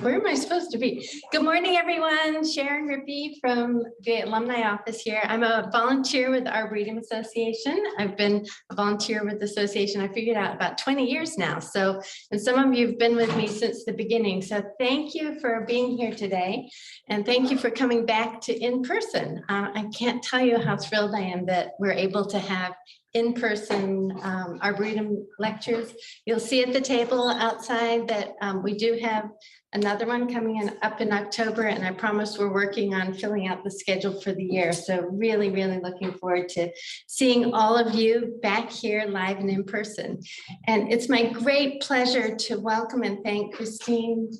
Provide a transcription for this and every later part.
Where am I supposed to be? Good morning, everyone. Sharon Rippey from the alumni office here. I'm a volunteer with the Arboretum Association. I've been a volunteer with the association, I figured out, about 20 years now. So, and some of you have been with me since the beginning. So thank you for being here today. And thank you for coming back to in person. I can't tell you how thrilled I am that we're able to have in-person Arboretum lectures. You'll see at the table outside that we do have another one coming up in October, and I promise we're working on filling out the schedule for the year. So really, really looking forward to seeing all of you back here live and in person. And it's my great pleasure to welcome and thank Christine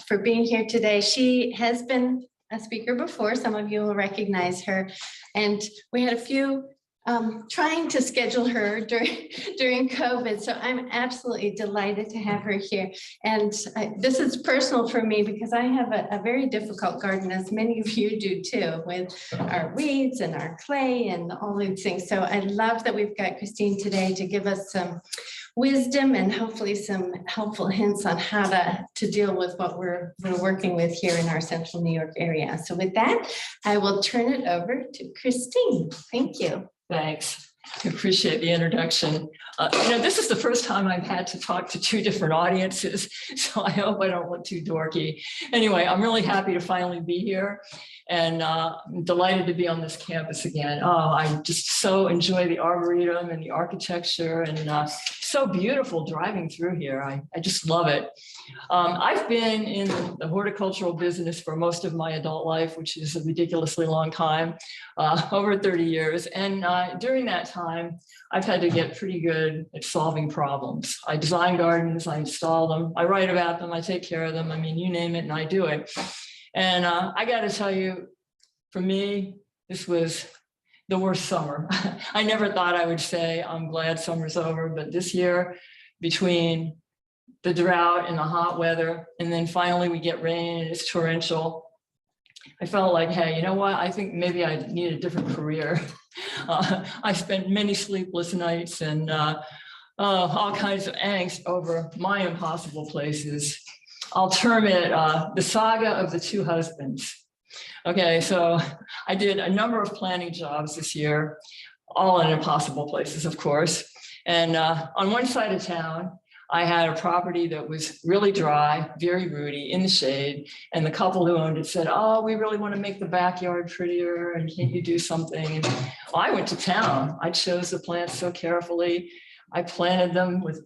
for being here today. She has been a speaker before. Some of you will recognize her. And we had a few trying to schedule her during COVID. So I'm absolutely delighted to have her here. And this is personal for me because I have a very difficult garden, as many of you do too, with our weeds and our clay and all these things. So I love that we've got Christine today to give us some wisdom and hopefully some helpful hints on how to deal with what we're working with here in our central New York area. So with that, I will turn it over to Christine. Thank you. Thanks. I appreciate the introduction. This is the first time I've had to talk to two different audiences, so I hope I don't look too dorky. Anyway, I'm really happy to finally be here, and I'm delighted to be on this campus again. Oh, I just so enjoy the Arboretum and the architecture, and so beautiful driving through here. I just love it. I've been in the horticultural business for most of my adult life, which is a ridiculously long time, over 30 years. And during that time, I've had to get pretty good at solving problems. I design gardens, I install them, I write about them, I take care of them. I mean, you name it and I do it. And I got to tell you, for me, this was the worst summer. I never thought I would say I'm glad summer's over, but this year, between the drought and the hot weather, and then finally we get rain and it's torrential, I felt like, hey, you know what? I think maybe I need a different career. I spent many sleepless nights and all kinds of angst over my impossible places. I'll term it the saga of the two husbands. Okay, so I did a number of planning jobs this year, all in impossible places, of course. And on one side of town, I had a property that was really dry, very rooty, in the shade. And the couple who owned it said, oh, we really want to make the backyard prettier, and can you do something? And well, I went to town. I chose the plants so carefully. I planted them with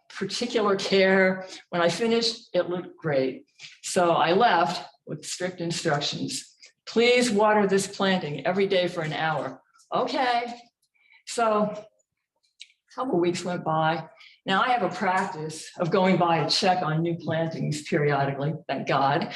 particular care. When I finished, it looked great. So I left with strict instructions. Please water this planting every day for an hour. Okay. So a couple of weeks went by. Now I have a practice of going by to check on new plantings periodically, thank God.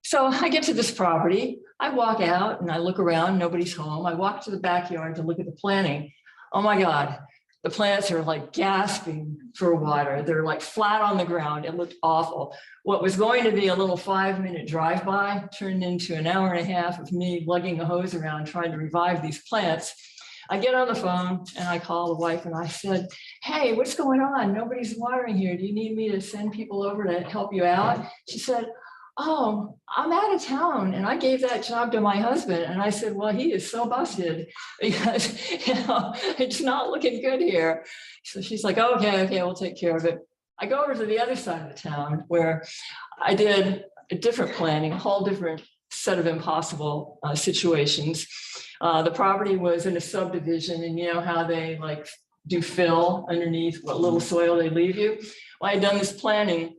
So I get to this property, I walk out and I look around, nobody's home. I walk to the backyard to look at the planting. Oh my God, the plants are like gasping for water. They're like flat on the ground. It looked awful. What was going to be a little 5-minute drive-by turned into an hour and a half of me lugging a hose around trying to revive these plants. I get on the phone and I call the wife and I said, hey, what's going on? Nobody's watering here. Do you need me to send people over to help you out? She said, oh, I'm out of town. And I gave that job to my husband. And I said, well, he is so busted because, it's not looking good here. So she's like, okay, we'll take care of it. I go over to the other side of the town where I did a different planning, a whole different set of impossible situations. The property was in a subdivision, and you know how they like do fill underneath what little soil they leave you. Well, I had done this planning,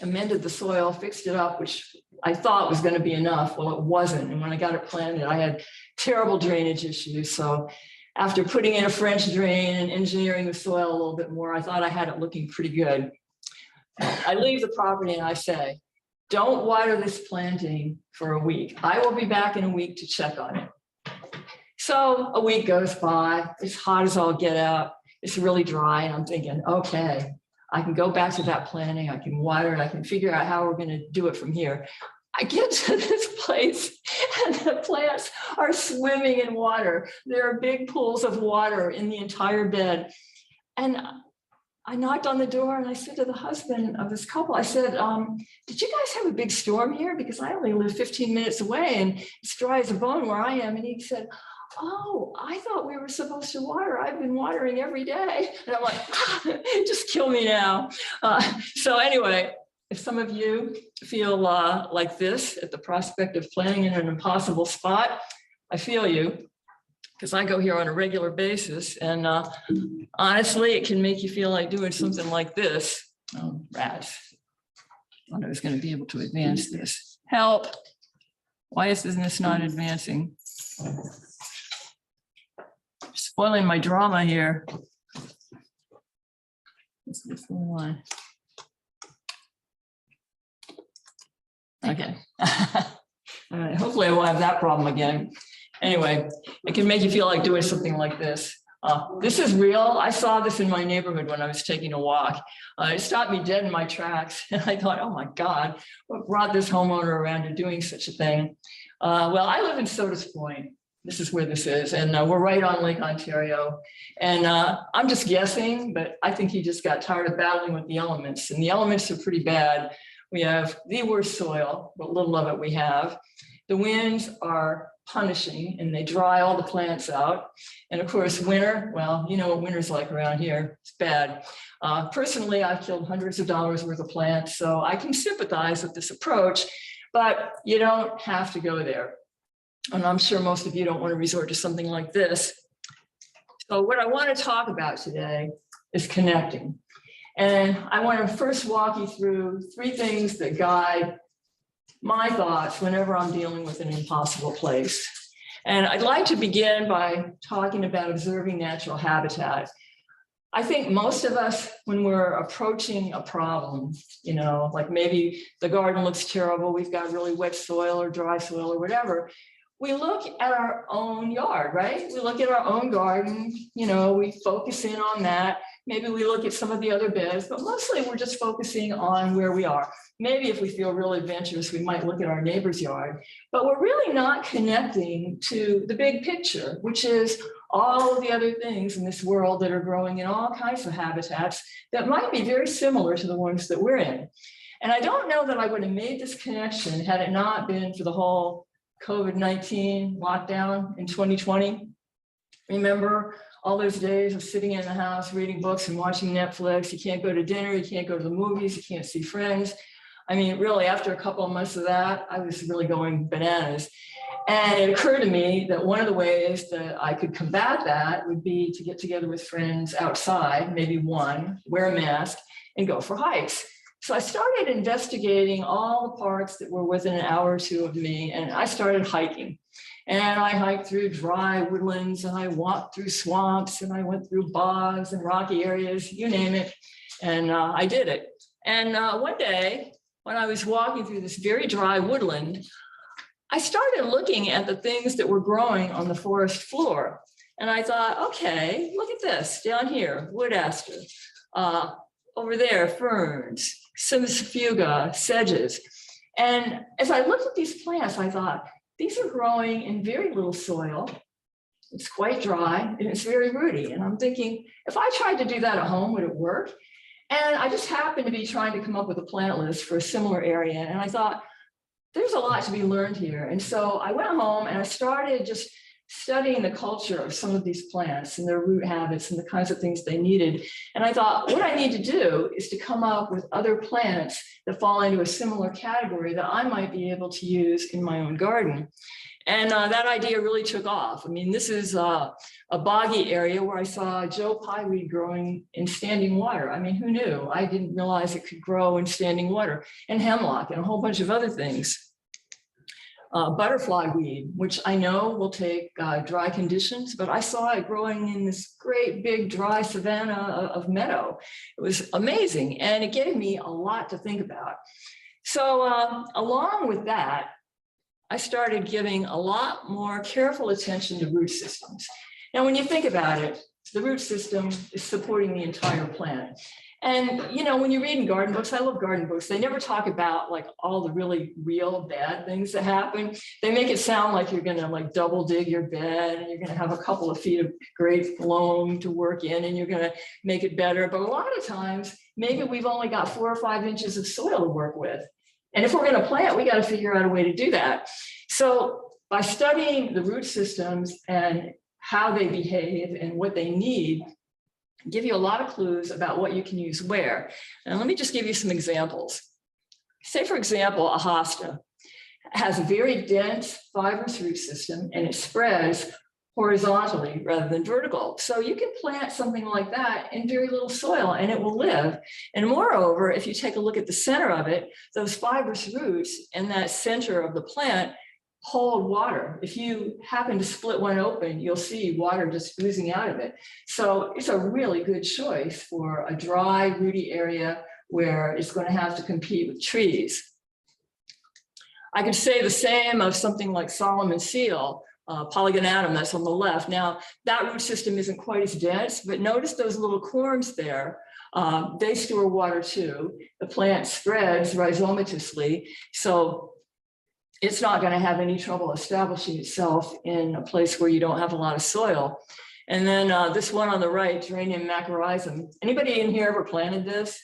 amended the soil, fixed it up, which I thought was going to be enough. Well, it wasn't. And when I got it planted, I had terrible drainage issues. So after putting in a French drain and engineering the soil a little bit more, I thought I had it looking pretty good. I leave the property and I say, don't water this planting for a week. I will be back in a week to check on it. So a week goes by, it's hot as all get out, it's really dry, and I'm thinking, okay, I can go back to that planting, I can water it, I can figure out how we're gonna do it from here. I get to this place and the plants are swimming in water. There are big pools of water in the entire bed. And I knocked on the door and I said to the husband of this couple, I said, did you guys have a big storm here? Because I only live 15 minutes away and it's dry as a bone where I am. And he said, oh, I thought we were supposed to water. I've been watering every day. And I'm like, just kill me now. So anyway, if some of you feel like this at the prospect of playing in an impossible spot, I feel you, because I go here on a regular basis. And honestly, it can make you feel like doing something like this. Oh, rats. I thought I was going to be able to advance this. Help. Why isn't this not advancing? Spoiling my drama here. What's going on? Okay. All right. Hopefully I won't have that problem again. Anyway, it can make you feel like doing something like this. This is real. I saw this in my neighborhood when I was taking a walk. It stopped me dead in my tracks. And I thought, oh my God, what brought this homeowner around to doing such a thing? Well, I live in Sodas Point. This is where this is. And we're right on Lake Ontario. And I'm just guessing, but I think he just got tired of battling with the elements. And the elements are pretty bad. We have the worst soil, what little of it we have. The winds are punishing and they dry all the plants out. And of course, winter, well, you know what winter's like around here. It's bad. Personally, I've killed hundreds of dollars worth of plants, so I can sympathize with this approach, but you don't have to go there. And I'm sure most of you don't want to resort to something like this. So what I want to talk about today is connecting. And I want to first walk you through 3 things that guide my thoughts whenever I'm dealing with an impossible place. And I'd like to begin by talking about observing natural habitat. I think most of us, when we're approaching a problem, you know, like maybe the garden looks terrible, we've got really wet soil or dry soil or whatever, we look at our own yard, right? We look at our own garden, you know, we focus in on that. Maybe we look at some of the other beds, but mostly we're just focusing on where we are. Maybe if we feel really adventurous, we might look at our neighbor's yard, but we're really not connecting to the big picture, which is all of the other things in this world that are growing in all kinds of habitats that might be very similar to the ones that we're in. And I don't know that I would have made this connection had it not been for the whole COVID-19 lockdown in 2020. Remember all those days of sitting in the house, reading books and watching Netflix. You can't go to dinner, you can't go to the movies, you can't see friends. I mean, really, after a couple of months of that, I was really going bananas. And it occurred to me that one of the ways that I could combat that would be to get together with friends outside, maybe one, wear a mask, and go for hikes. So I started investigating all the parks that were within an hour or 2 of me, and I started hiking. And I hiked through dry woodlands, and I walked through swamps, and I went through bogs and rocky areas, you name it, and I did it. And one day, when I was walking through this very dry woodland, I started looking at the things that were growing on the forest floor. And I thought, okay, look at this down here, wood aster, over there, ferns, Cimicifuga, sedges. And as I looked at these plants, I thought, these are growing in very little soil. It's quite dry and it's very rooty. And I'm thinking, if I tried to do that at home, would it work? And I just happened to be trying to come up with a plant list for a similar area. And I thought, there's a lot to be learned here. And so I went home and I started just studying the culture of some of these plants and their root habits and the kinds of things they needed. And I thought, what I need to do is to come up with other plants that fall into a similar category that I might be able to use in my own garden. And that idea really took off. I mean, this is a boggy area where I saw Joe pieweed growing in standing water. I mean, who knew? I didn't realize it could grow in standing water, and hemlock and a whole bunch of other things. Butterfly weed, which I know will take dry conditions, but I saw it growing in this great big dry savanna of meadow. It was amazing, and it gave me a lot to think about. So along with that, I started giving a lot more careful attention to root systems. Now, when you think about it, the root system is supporting the entire plant. And, you know, when you read in garden books, I love garden books, they never talk about like all the really real bad things that happen. They make it sound like you're going to like double dig your bed and you're going to have a couple of feet of great loam to work in and you're going to make it better. But a lot of times, maybe we've only got 4 or 5 inches of soil to work with. And if we're going to plant, we got to figure out a way to do that. So by studying the root systems and how they behave and what they need, give you a lot of clues about what you can use where. And let me just give you some examples. Say, for example, a hosta has a very dense fibrous root system and it spreads horizontally rather than vertical. So you can plant something like that in very little soil and it will live. And moreover, if you take a look at the center of it, those fibrous roots in that center of the plant hold water. If you happen to split one open, you'll see water just oozing out of it. So it's a really good choice for a dry, rooty area where it's going to have to compete with trees. I could say the same of something like Solomon seal, polygonatum, that's on the left. Now, that root system isn't quite as dense, but notice those little corms there. They store water too. The plant spreads rhizomatously, so it's not going to have any trouble establishing itself in a place where you don't have a lot of soil. And then this one on the right, Geranium macrorrhizum. Anybody in here ever planted this?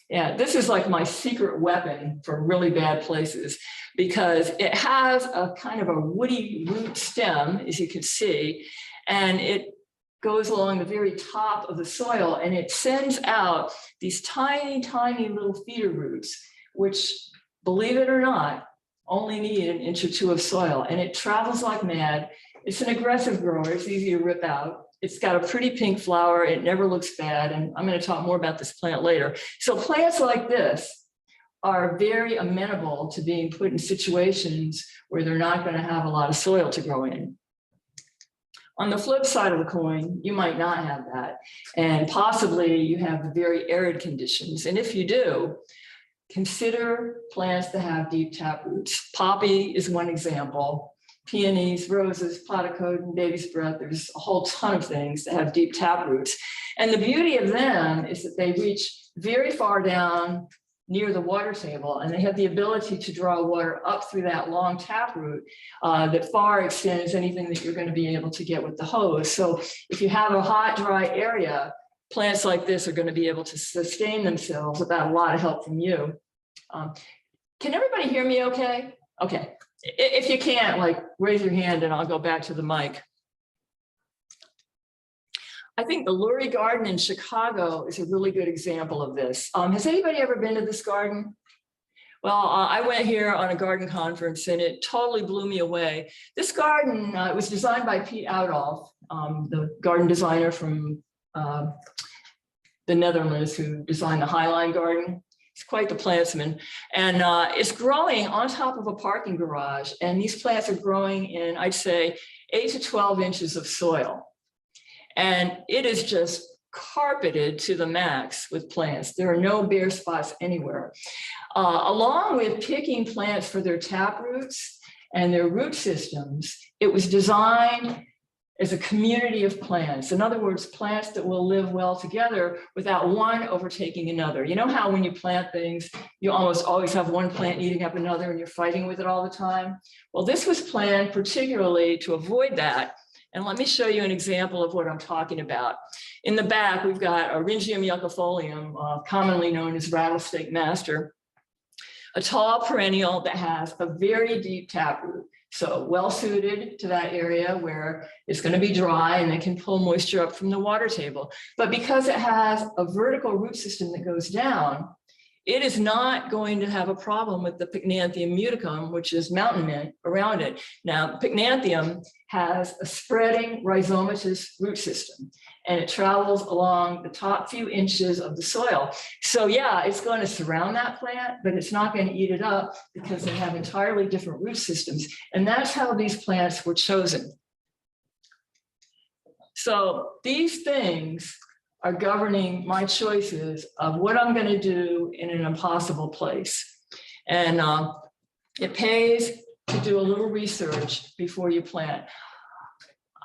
Yeah, this is like my secret weapon for really bad places because it has a kind of a woody root stem, as you can see, and it goes along the very top of the soil and it sends out these tiny, tiny little feeder roots, which, believe it or not, only need 1 inch or 2 of soil, and it travels like mad. It's an aggressive grower, it's easy to rip out. It's got a pretty pink flower, it never looks bad, and I'm going to talk more about this plant later. So plants like this are very amenable to being put in situations where they're not going to have a lot of soil to grow in. On the flip side of the coin, you might not have that, and possibly you have the very arid conditions, and if you do, consider plants that have deep tap roots. Poppy is one example. Peonies, roses, platycodon, baby's breath. There's a whole ton of things that have deep tap roots. And the beauty of them is that they reach very far down near the water table, and they have the ability to draw water up through that long tap root that far extends anything that you're going to be able to get with the hose. So if you have a hot, dry area, plants like this are going to be able to sustain themselves without a lot of help from you. Can everybody hear me okay? Okay. If you can't, like, raise your hand and I'll go back to the mic. I think the Lurie Garden in Chicago is a really good example of this. Has anybody ever been to this garden? Well, I went here on a garden conference and it totally blew me away. This garden it was designed by Pete Oudolf, the garden designer from the Netherlands who designed the Highline Garden. It's quite the plantsman. And it's growing on top of a parking garage. And these plants are growing in, I'd say, 8 to 12 inches of soil. And it is just carpeted to the max with plants. There are no bare spots anywhere. Along with picking plants for their tap roots and their root systems, it was designed as a community of plants. In other words, plants that will live well together without one overtaking another. You know how when you plant things, you almost always have one plant eating up another and you're fighting with it all the time? Well, this was planned particularly to avoid that. And let me show you an example of what I'm talking about. In the back, we've got Orangium yuccifolium, commonly known as rattlesnake master, a tall perennial that has a very deep taproot. So well suited to that area where it's going to be dry and it can pull moisture up from the water table. But because it has a vertical root system that goes down, it is not going to have a problem with the Pycnanthium muticum, which is mountain mint, around it. Now, Pycnanthium has a spreading rhizomatous root system, and it travels along the top few inches of the soil. So yeah, it's going to surround that plant, but it's not going to eat it up because they have entirely different root systems. And that's how these plants were chosen. So these things are governing my choices of what I'm going to do in an impossible place. And it pays to do a little research before you plant.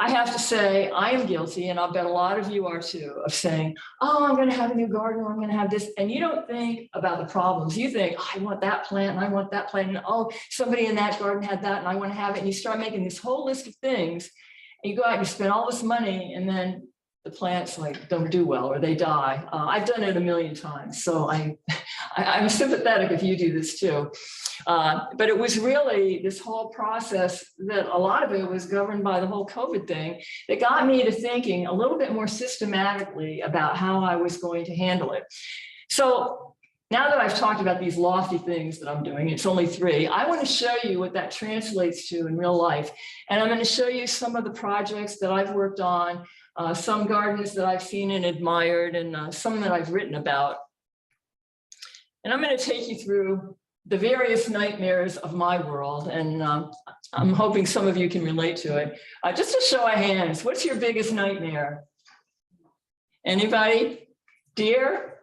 I have to say I am guilty, and I'll bet a lot of you are too, of saying, oh, I'm going to have a new garden, or I'm going to have this. And you don't think about the problems. You think, oh, I want that plant, and I want that plant, and oh, somebody in that garden had that, and I want to have it. And you start making this whole list of things, and you go out and you spend all this money, and then the plants like don't do well, or they die. I've done it a million times. So I'm sympathetic if you do this too. But it was really this whole process that a lot of it was governed by the whole COVID thing that got me to thinking a little bit more systematically about how I was going to handle it. So now that I've talked about these lofty things that I'm doing, it's only 3, I want to show you what that translates to in real life. And I'm going to show you some of the projects that I've worked on, some gardens that I've seen and admired, and some that I've written about. And I'm going to take you through the various nightmares of my world. And I'm hoping some of you can relate to it. Just a show of hands, what's your biggest nightmare? Anybody? Deer?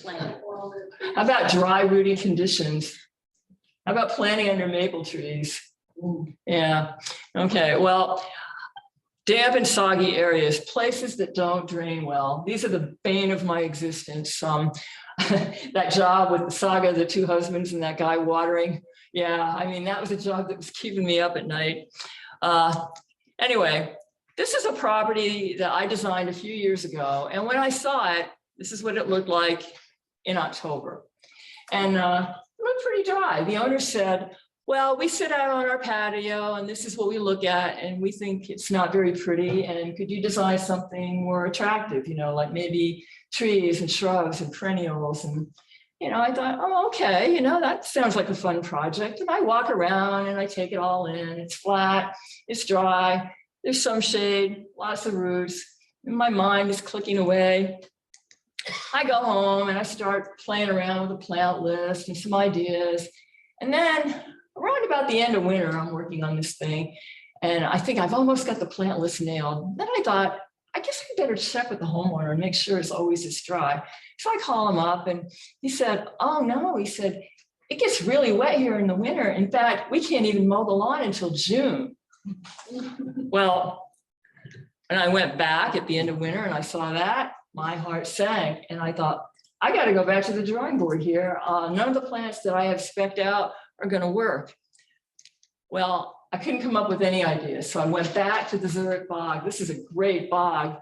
How about dry rooting conditions? How about planting under maple trees? Yeah, okay, well, damp and soggy areas, places that don't drain well. These are the bane of my existence. That job with the saga of the 2 husbands and that guy watering. Yeah, I mean, that was a job that was keeping me up at night. Anyway, this is a property that I designed a few years ago. And when I saw it, this is what it looked like in October. And it looked pretty dry. The owner said, well, we sit out on our patio and this is what we look at and we think it's not very pretty. And could you design something more attractive, you know, like maybe trees and shrubs and perennials? And, you know, I thought, oh, okay, you know, that sounds like a fun project. And I walk around and I take it all in. It's flat, it's dry, there's some shade, lots of roots, and my mind is clicking away. I go home and I start playing around with a plant list and some ideas. And then around about the end of winter, I'm working on this thing. And I think I've almost got the plant list nailed. Then I thought, I guess I better check with the homeowner and make sure it's always this dry. So I call him up and he said, oh no, he said, it gets really wet here in the winter. In fact, we can't even mow the lawn until June. Well, and I went back at the end of winter and I saw that. My heart sank and I thought, I got to go back to the drawing board here. None of the plants that I have spec'd out are going to work. Well, I couldn't come up with any ideas. So I went back to the Zurich bog. This is a great bog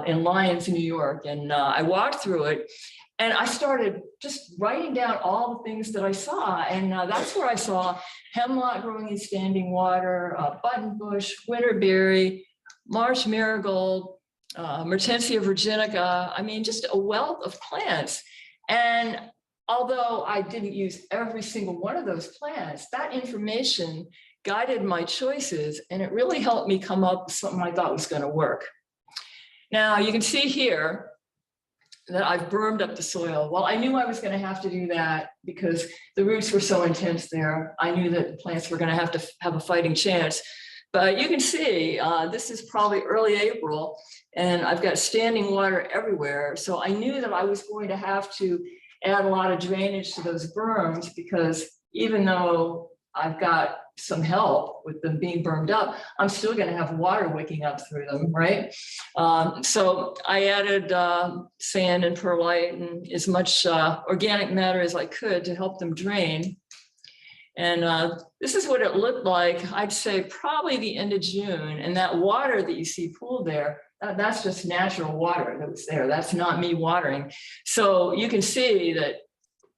in Lyons, New York. And I walked through it and I started just writing down all the things that I saw. And that's where I saw hemlock growing in standing water, buttonbush, winterberry, marsh marigold, Mertensia virginica. I mean, just a wealth of plants. And although I didn't use every single one of those plants, that information guided my choices, and it really helped me come up with something I thought was going to work. Now, you can see here that I've bermed up the soil. Well, I knew I was going to have to do that because the roots were so intense there. I knew that the plants were going to have a fighting chance. But you can see this is probably early April, and I've got standing water everywhere. So I knew that I was going to have to add a lot of drainage to those berms because even though I've got some help with them being bermed up, I'm still going to have water wicking up through them, right? So I added sand and perlite and as much organic matter as I could to help them drain. And this is what it looked like, I'd say probably the end of June. And that water that you see pooled there, that's just natural water that was there. That's not me watering. So you can see that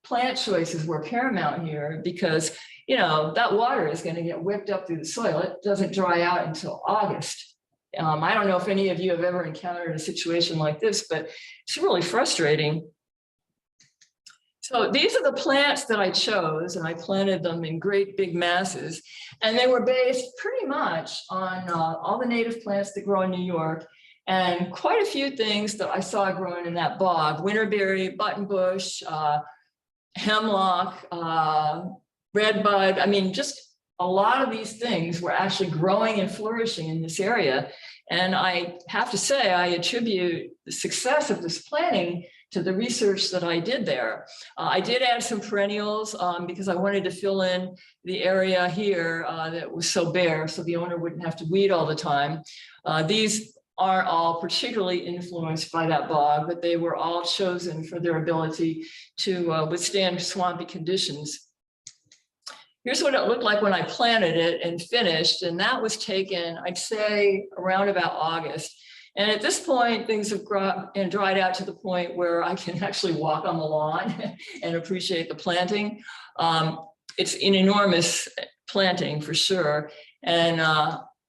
plant choices were paramount here because, you know, that water is going to get whipped up through the soil. It doesn't dry out until August. I don't know if any of you have ever encountered a situation like this, but it's really frustrating. So these are the plants that I chose, and I planted them in great big masses, and they were based pretty much on all the native plants that grow in New York, and quite a few things that I saw growing in that bog: winterberry, buttonbush, hemlock, redbud. I mean, just a lot of these things were actually growing and flourishing in this area. And I have to say, I attribute the success of this planting to the research that I did there. I did add some perennials because I wanted to fill in the area here that was so bare, so the owner wouldn't have to weed all the time. These aren't all particularly influenced by that bog, but they were all chosen for their ability to withstand swampy conditions. Here's what it looked like when I planted it and finished, and that was taken, I'd say, around about August. And at this point, things have dried out to the point where I can actually walk on the lawn and appreciate the planting. It's an enormous planting for sure. And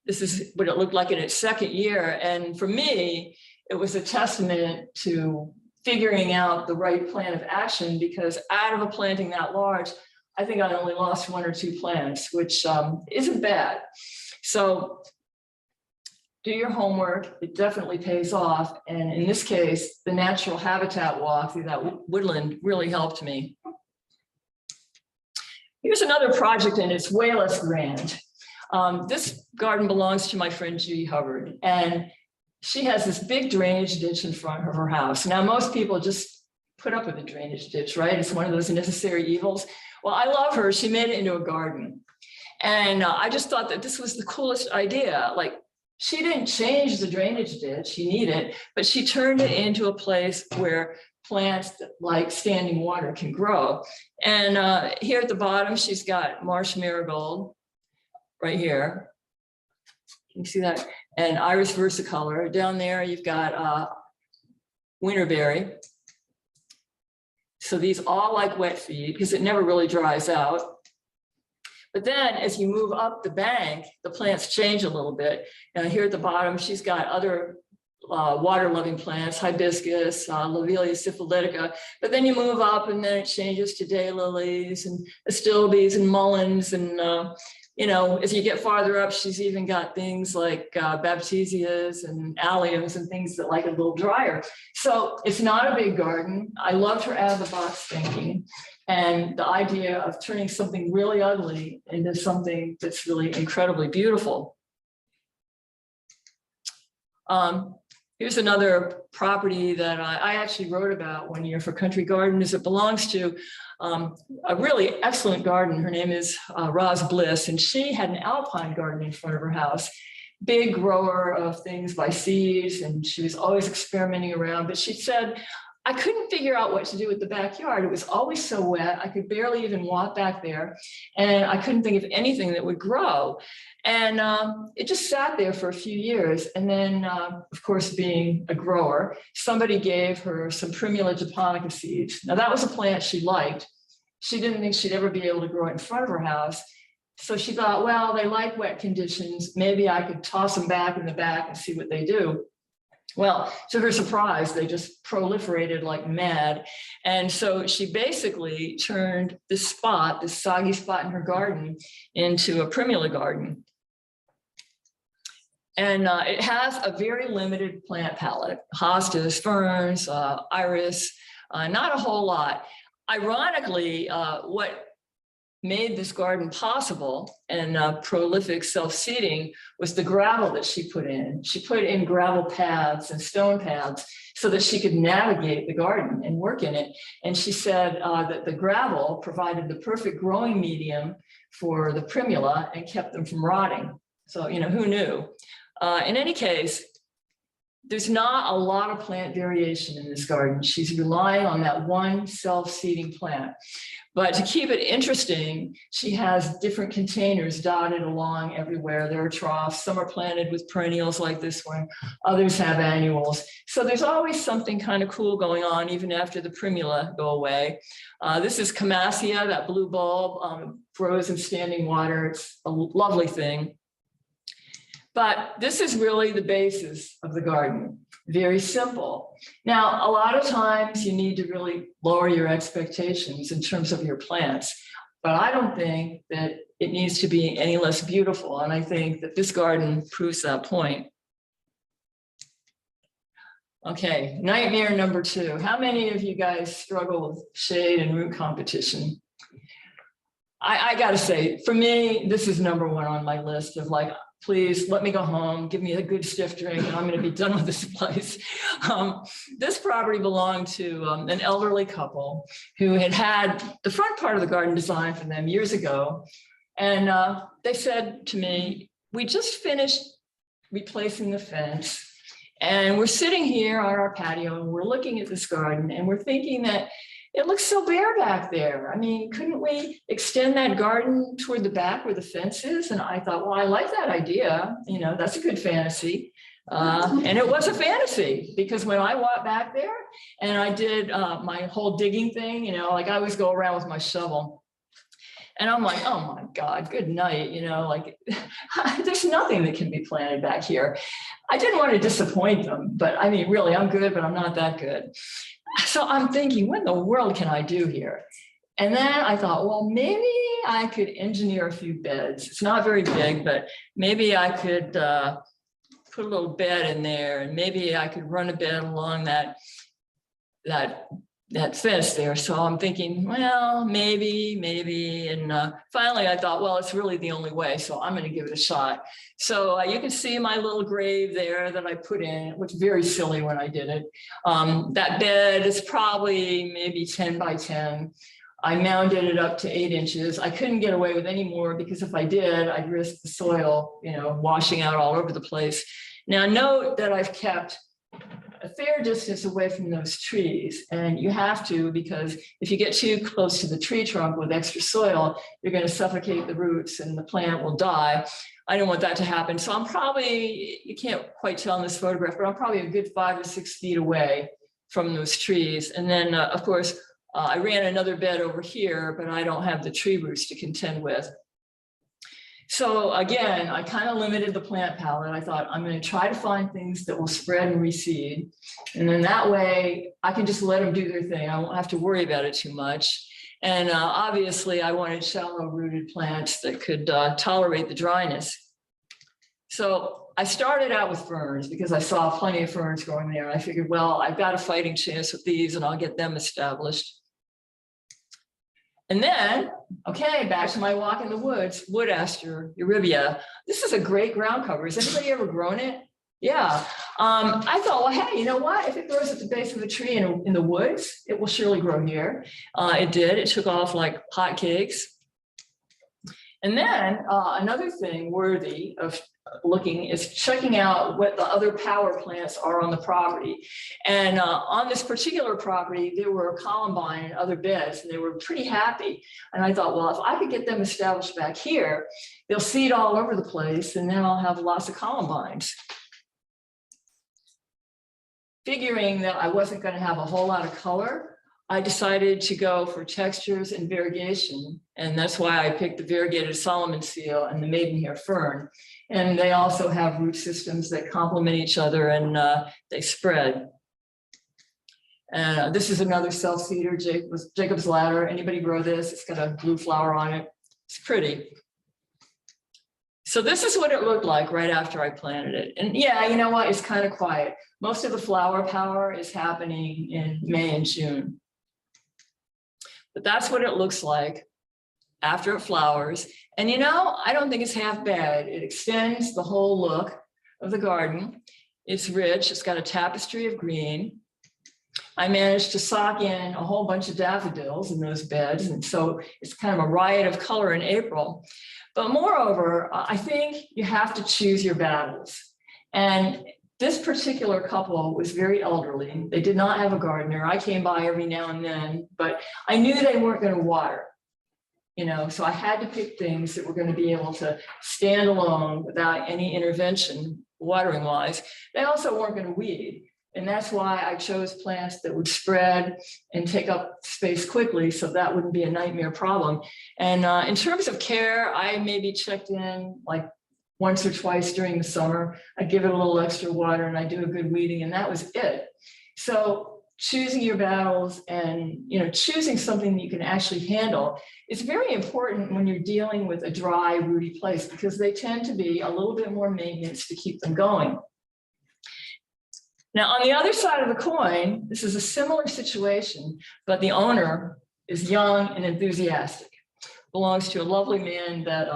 this is what it looked like in its second year. And for me, it was a testament to figuring out the right plan of action, because out of a planting that large, I think I only lost 1 or 2 plants, which isn't bad. So do your homework, it definitely pays off. And in this case, the natural habitat walk through that woodland really helped me. Here's another project, and it's way less grand. This garden belongs to my friend Judy Hubbard, and she has this big drainage ditch in front of her house. Now, most people just put up with a drainage ditch, right? It's one of those necessary evils. Well, I love her. She made it into a garden. And I just thought that this was the coolest idea. Like, she didn't change the drainage ditch, she needed it, but she turned it into a place where plants like standing water can grow. And here at the bottom, she's got marsh marigold right here. Can you see that? And iris versicolor. Down there, you've got winterberry. So these all like wet feed because it never really dries out. But then as you move up the bank, the plants change a little bit. And here at the bottom, she's got other water-loving plants, hibiscus, Lovelia syphilitica. But then you move up and then it changes to daylilies and astilbes and mulleins. And, you know, as you get farther up, she's even got things like baptisias and alliums and things that like a little drier. So it's not a big garden. I loved her out-of-the-box thinking. And the idea of turning something really ugly into something that's really incredibly beautiful. Here's another property that I actually wrote about one year for Country Gardeners. It belongs to a really excellent garden. Her name is Roz Bliss, and she had an alpine garden in front of her house. Big grower of things by seeds, and she was always experimenting around. But she said, I couldn't figure out what to do with the backyard. It was always so wet. I could barely even walk back there. And I couldn't think of anything that would grow. And it just sat there for a few years. And then, of course, being a grower, somebody gave her some Primula japonica seeds. Now, that was a plant she liked. She didn't think she'd ever be able to grow it in front of her house. So she thought, well, they like wet conditions. Maybe I could toss them back in the back and see what they do. Well, to her surprise, they just proliferated like mad. And so she basically turned this spot, this soggy spot in her garden, into a Primula garden. And it has a very limited plant palette: hostas, ferns, iris, not a whole lot. Ironically, what made this garden possible and prolific self-seeding was the gravel that she put in. She put in gravel paths and stone paths so that she could navigate the garden and work in it. And she said that the gravel provided the perfect growing medium for the Primula and kept them from rotting. So, you know, who knew? In any case, there's not a lot of plant variation in this garden. She's relying on that one self-seeding plant. But to keep it interesting, she has different containers dotted along everywhere. There are troughs. Some are planted with perennials like this one. Others have annuals. So there's always something kind of cool going on even after the Primula go away. This is Camassia, that blue bulb, grows in standing water. It's a lovely thing. But this is really the basis of the garden. Very simple. Now, a lot of times you need to really lower your expectations in terms of your plants, but I don't think that it needs to be any less beautiful. And I think that this garden proves that point. Okay, nightmare number 2. How many of you guys struggle with shade and root competition? I gotta say, for me, this is number 1 on my list of like please let me go home, give me a good stiff drink, and I'm going to be done with this place. This property belonged to an elderly couple who had the front part of the garden designed for them years ago. And they said to me, we just finished replacing the fence, and we're sitting here on our patio, and we're looking at this garden, and we're thinking that it looks so bare back there. I mean, couldn't we extend that garden toward the back where the fence is? And I thought, well, I like that idea. You know, that's a good fantasy. And it was a fantasy, because when I walked back there and I did my whole digging thing, you know, like I always go around with my shovel. And I'm like, oh my God, good night. You know, like there's nothing that can be planted back here. I didn't want to disappoint them, but I mean, really, I'm good, but I'm not that good. So I'm thinking, what in the world can I do here? And then I thought, well, maybe I could engineer a few beds. It's not very big, but maybe I could put a little bed in there, and maybe I could run a bed along that fence there. So I'm thinking, well, maybe. And finally I thought, well, it's really the only way. So I'm going to give it a shot. So you can see my little grave there that I put in. It looked very silly when I did it. That bed is probably maybe 10 by 10. I mounded it up to 8 inches. I couldn't get away with any more, because if I did, I'd risk the soil, you know, washing out all over the place. Now note that I've kept a fair distance away from those trees, and you have to, because if you get too close to the tree trunk with extra soil, you're going to suffocate the roots and the plant will die. I don't want that to happen. So I'm probably, you can't quite tell in this photograph, but I'm probably a good 5 or 6 feet away from those trees. And then of course, I ran another bed over here, but I don't have the tree roots to contend with. So again, I kind of limited the plant palette. I thought, I'm going to try to find things that will spread and reseed. And then that way I can just let them do their thing. I won't have to worry about it too much. And obviously I wanted shallow rooted plants that could tolerate the dryness. So I started out with ferns, because I saw plenty of ferns growing there. And I figured, well, I've got a fighting chance with these, and I'll get them established. And then, okay, back to my walk in the woods, wood aster, Eurybia. This is a great ground cover. Has anybody ever grown it? Yeah. I thought, well, hey, you know what? If it grows at the base of a tree in the woods, it will surely grow here. It did. It took off like hotcakes. And then another thing worthy of looking is checking out what the other power plants are on the property. And on this particular property, there were columbine and other beds, and they were pretty happy. And I thought, well, if I could get them established back here, they'll seed all over the place, and then I'll have lots of columbines. Figuring that I wasn't going to have a whole lot of color, I decided to go for textures and variegation. And that's why I picked the variegated Solomon seal and the maidenhair fern. And they also have root systems that complement each other, and they spread. And this is another self-seeder, Jacob's ladder. Anybody grow this? It's got a blue flower on it. It's pretty. So this is what it looked like right after I planted it. And yeah, you know what? It's kind of quiet. Most of the flower power is happening in May and June. But that's what it looks like after it flowers. And you know, I don't think it's half bad. It extends the whole look of the garden. It's rich. It's got a tapestry of green. I managed to sock in a whole bunch of daffodils in those beds. And so it's kind of a riot of color in April. But moreover, I think you have to choose your battles. And this particular couple was very elderly. They did not have a gardener. I came by every now and then, but I knew they weren't going to water, you know, so I had to pick things that were going to be able to stand alone without any intervention, watering wise. They also weren't going to weed. And that's why I chose plants that would spread and take up space quickly, so that wouldn't be a nightmare problem. And in terms of care, I maybe checked in like once or twice during the summer. I give it a little extra water and I do a good weeding, and that was it. So choosing your battles and, you know, choosing something that you can actually handle is very important when you're dealing with a dry, rooty place, because they tend to be a little bit more maintenance to keep them going. Now, on the other side of the coin, this is a similar situation, but the owner is young and enthusiastic. belongs to a lovely man that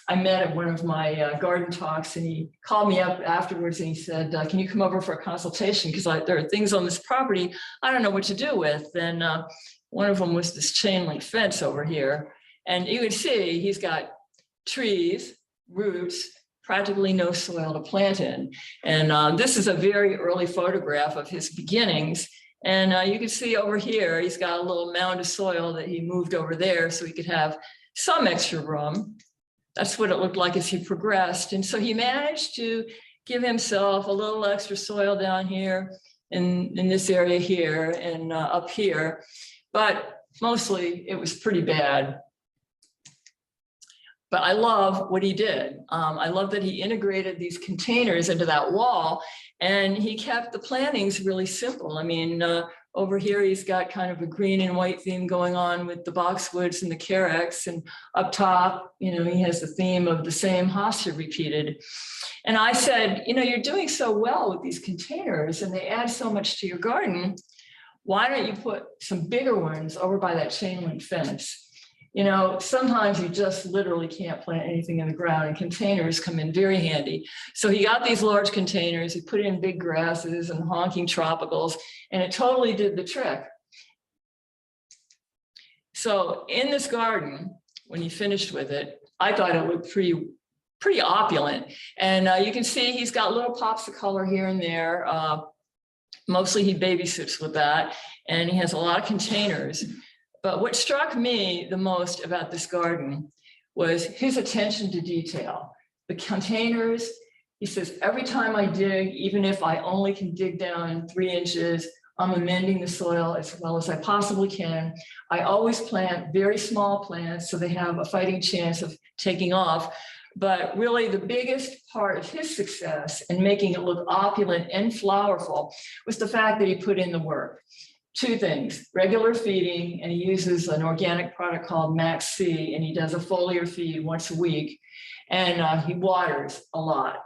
I met at one of my garden talks, and he called me up afterwards and he said, can you come over for a consultation? Because there are things on this property I don't know what to do with. And one of them was this chain link fence over here. And you can see he's got trees, roots, practically no soil to plant in. And this is a very early photograph of his beginnings. And you can see over here, he's got a little mound of soil that he moved over there so he could have some extra room. That's what it looked like as he progressed. And so he managed to give himself a little extra soil down here in this area here and up here. But mostly it was pretty bad. But I love what he did. I love that he integrated these containers into that wall, and he kept the plantings really simple. I mean, over here, he's got kind of a green and white theme going on with the boxwoods and the carex, and up top, you know, he has the theme of the same hosta repeated. And I said, you know, you're doing so well with these containers and they add so much to your garden. Why don't you put some bigger ones over by that chain link fence? You know, sometimes you just literally can't plant anything in the ground, and containers come in very handy. So he got these large containers, he put in big grasses and honking tropicals, and it totally did the trick. So in this garden, when he finished with it, I thought it looked pretty opulent. And you can see he's got little pops of color here and there. Mostly he babysits with that, and he has a lot of containers. But what struck me the most about this garden was his attention to detail. The containers, he says, every time I dig, even if I only can dig down 3 inches, I'm amending the soil as well as I possibly can. I always plant very small plants so they have a fighting chance of taking off. But really the biggest part of his success in making it look opulent and flowerful was the fact that he put in the work. 2 things, regular feeding, and he uses an organic product called Max C, and he does a foliar feed once a week, and he waters a lot.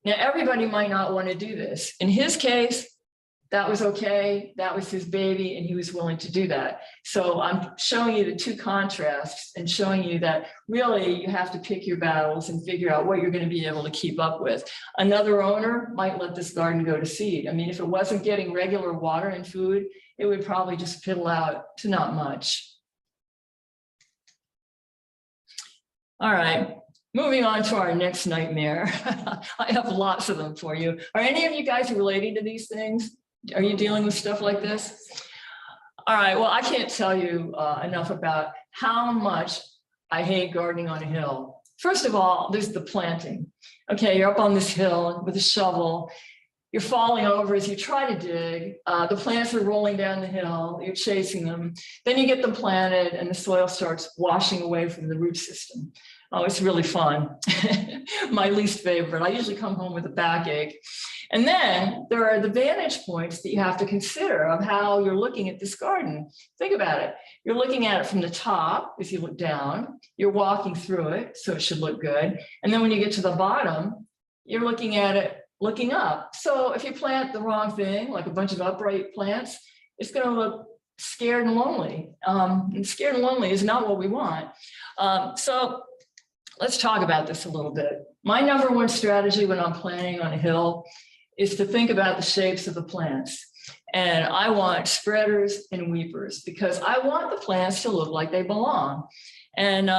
Now, everybody might not want to do this. In his case, that was okay. That was his baby, and he was willing to do that. So I'm showing you the 2 contrasts and showing you that really you have to pick your battles and figure out what you're going to be able to keep up with. Another owner might let this garden go to seed. I mean, if it wasn't getting regular water and food, it would probably just fiddle out to not much. All right, moving on to our next nightmare. I have lots of them for you. Are any of you guys relating to these things? Are you dealing with stuff like this? All right, well, I can't tell you enough about how much I hate gardening on a hill. First of all, there's the planting. Okay, you're up on this hill with a shovel. You're falling over as you try to dig. The plants are rolling down the hill. You're chasing them. Then you get them planted and the soil starts washing away from the root system. Oh, it's really fun. My least favorite. I usually come home with a backache. And then there are the vantage points that you have to consider of how you're looking at this garden. Think about it. You're looking at it from the top as you look down. You're walking through it, so it should look good. And then when you get to the bottom, you're looking at it looking up. So if you plant the wrong thing, like a bunch of upright plants, it's going to look scared and lonely. And scared and lonely is not what we want. So let's talk about this a little bit. My #1 strategy when I'm planting on a hill is to think about the shapes of the plants. And I want spreaders and weepers because I want the plants to look like they belong. And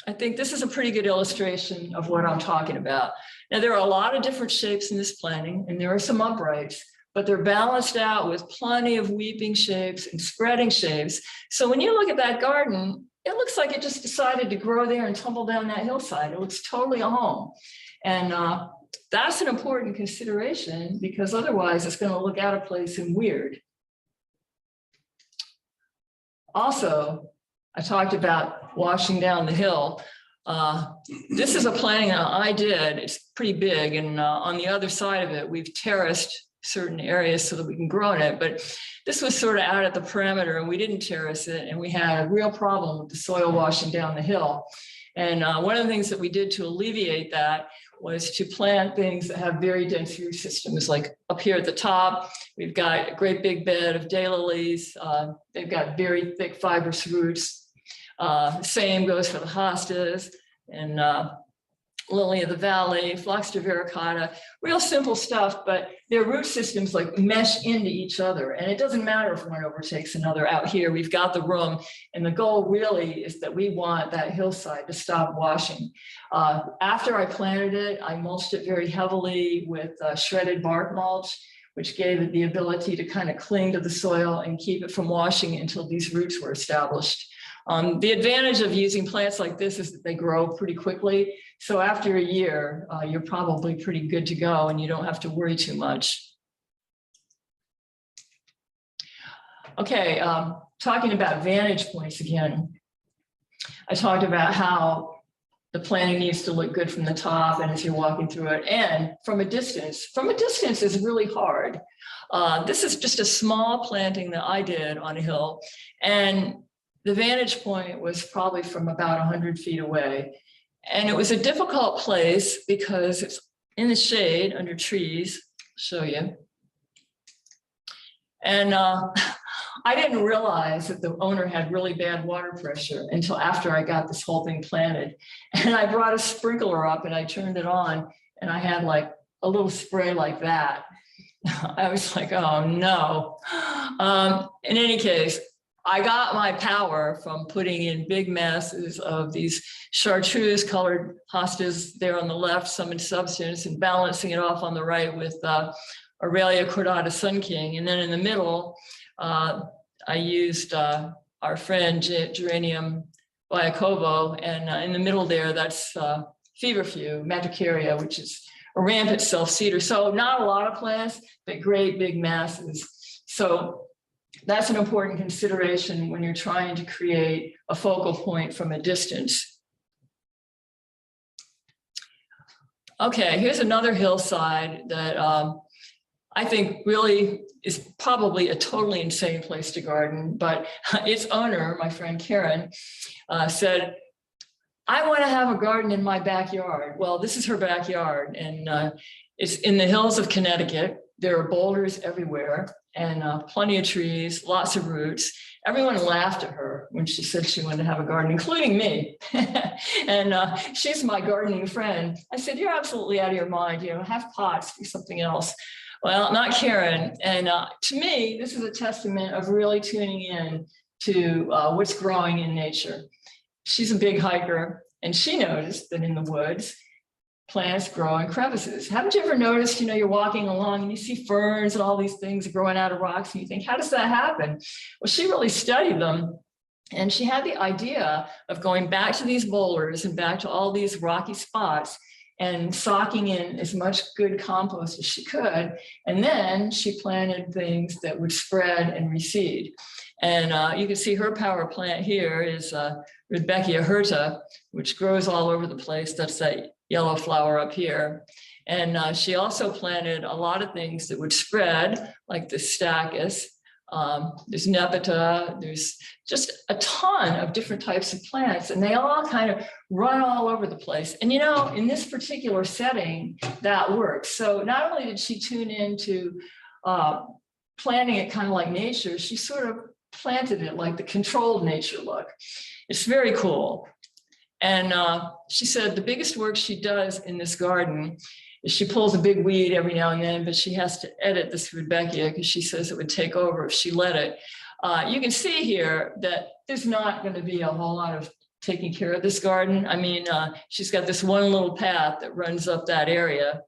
I think this is a pretty good illustration of what I'm talking about. Now, there are a lot of different shapes in this planting, and there are some uprights, but they're balanced out with plenty of weeping shapes and spreading shapes. So when you look at that garden, it looks like it just decided to grow there and tumble down that hillside. It looks totally a home. And that's an important consideration because otherwise it's going to look out of place and weird. Also, I talked about washing down the hill. This is a planting that I did. It's pretty big, and on the other side of it, we've terraced certain areas so that we can grow in it. But this was sort of out at the perimeter, and we didn't terrace it, and we had a real problem with the soil washing down the hill. And one of the things that we did to alleviate that was to plant things that have very dense root systems. Like up here at the top, we've got a great big bed of daylilies. They've got very thick fibrous roots. Same goes for the hostas and lily of the valley, phlox vericata, real simple stuff, but their root systems like mesh into each other. And it doesn't matter if one overtakes another. Out here, we've got the room. And the goal really is that we want that hillside to stop washing. After I planted it, I mulched it very heavily with shredded bark mulch, which gave it the ability to kind of cling to the soil and keep it from washing until these roots were established. The advantage of using plants like this is that they grow pretty quickly. So after a year, you're probably pretty good to go and you don't have to worry too much. Okay, talking about vantage points again. I talked about how the planting needs to look good from the top and as you're walking through it and from a distance. From a distance is really hard. This is just a small planting that I did on a hill, and the vantage point was probably from about 100 feet away. And it was a difficult place because it's in the shade under trees. I'll show you. And I didn't realize that the owner had really bad water pressure until after I got this whole thing planted. And I brought a sprinkler up and I turned it on and I had like a little spray like that. I was like, oh no. In any case, I got my power from putting in big masses of these chartreuse colored hostas there on the left, some in substance, and balancing it off on the right with Aurelia cordata Sun King. And then in the middle, I used our friend Geranium Viacovo, and in the middle there, that's feverfew, Matricaria, which is a rampant self-seeder. So not a lot of plants, but great big masses. So that's an important consideration when you're trying to create a focal point from a distance. Okay, here's another hillside that I think really is probably a totally insane place to garden, but its owner, my friend Karen, said, I want to have a garden in my backyard. Well, this is her backyard, and it's in the hills of Connecticut. There are boulders everywhere and plenty of trees, lots of roots. Everyone laughed at her when she said she wanted to have a garden, including me. And she's my gardening friend. I said, you're absolutely out of your mind, you know, have pots, do something else. Well, not Karen. And to me, this is a testament of really tuning in to what's growing in nature. She's a big hiker, and she noticed that in the woods, plants grow in crevices. Haven't you ever noticed, you know, you're walking along and you see ferns and all these things growing out of rocks and you think, how does that happen? Well, she really studied them. And she had the idea of going back to these boulders and back to all these rocky spots and socking in as much good compost as she could. And then she planted things that would spread and reseed. And you can see her power plant here is Rudbeckia hirta, which grows all over the place. That's that yellow flower up here. And she also planted a lot of things that would spread, like the stachys. There's nepeta, there's just a ton of different types of plants, and they all kind of run all over the place. And you know, in this particular setting, that works. So not only did she tune into planting it kind of like nature, she sort of planted it like the controlled nature look. It's very cool. And she said the biggest work she does in this garden is she pulls a big weed every now and then, but she has to edit this Rudbeckia because she says it would take over if she let it. You can see here that there's not going to be a whole lot of taking care of this garden. I mean, she's got this one little path that runs up that area.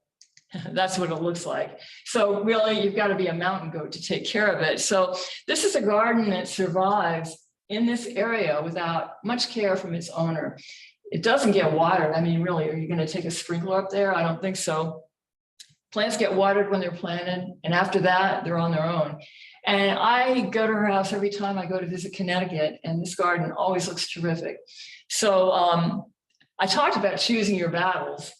That's what it looks like. So really, you've got to be a mountain goat to take care of it. So this is a garden that survives in this area without much care from its owner. It doesn't get watered. I mean, really, are you going to take a sprinkler up there? I don't think so. Plants get watered when they're planted, and after that, they're on their own. And I go to her house every time I go to visit Connecticut, and this garden always looks terrific. So I talked about choosing your battles,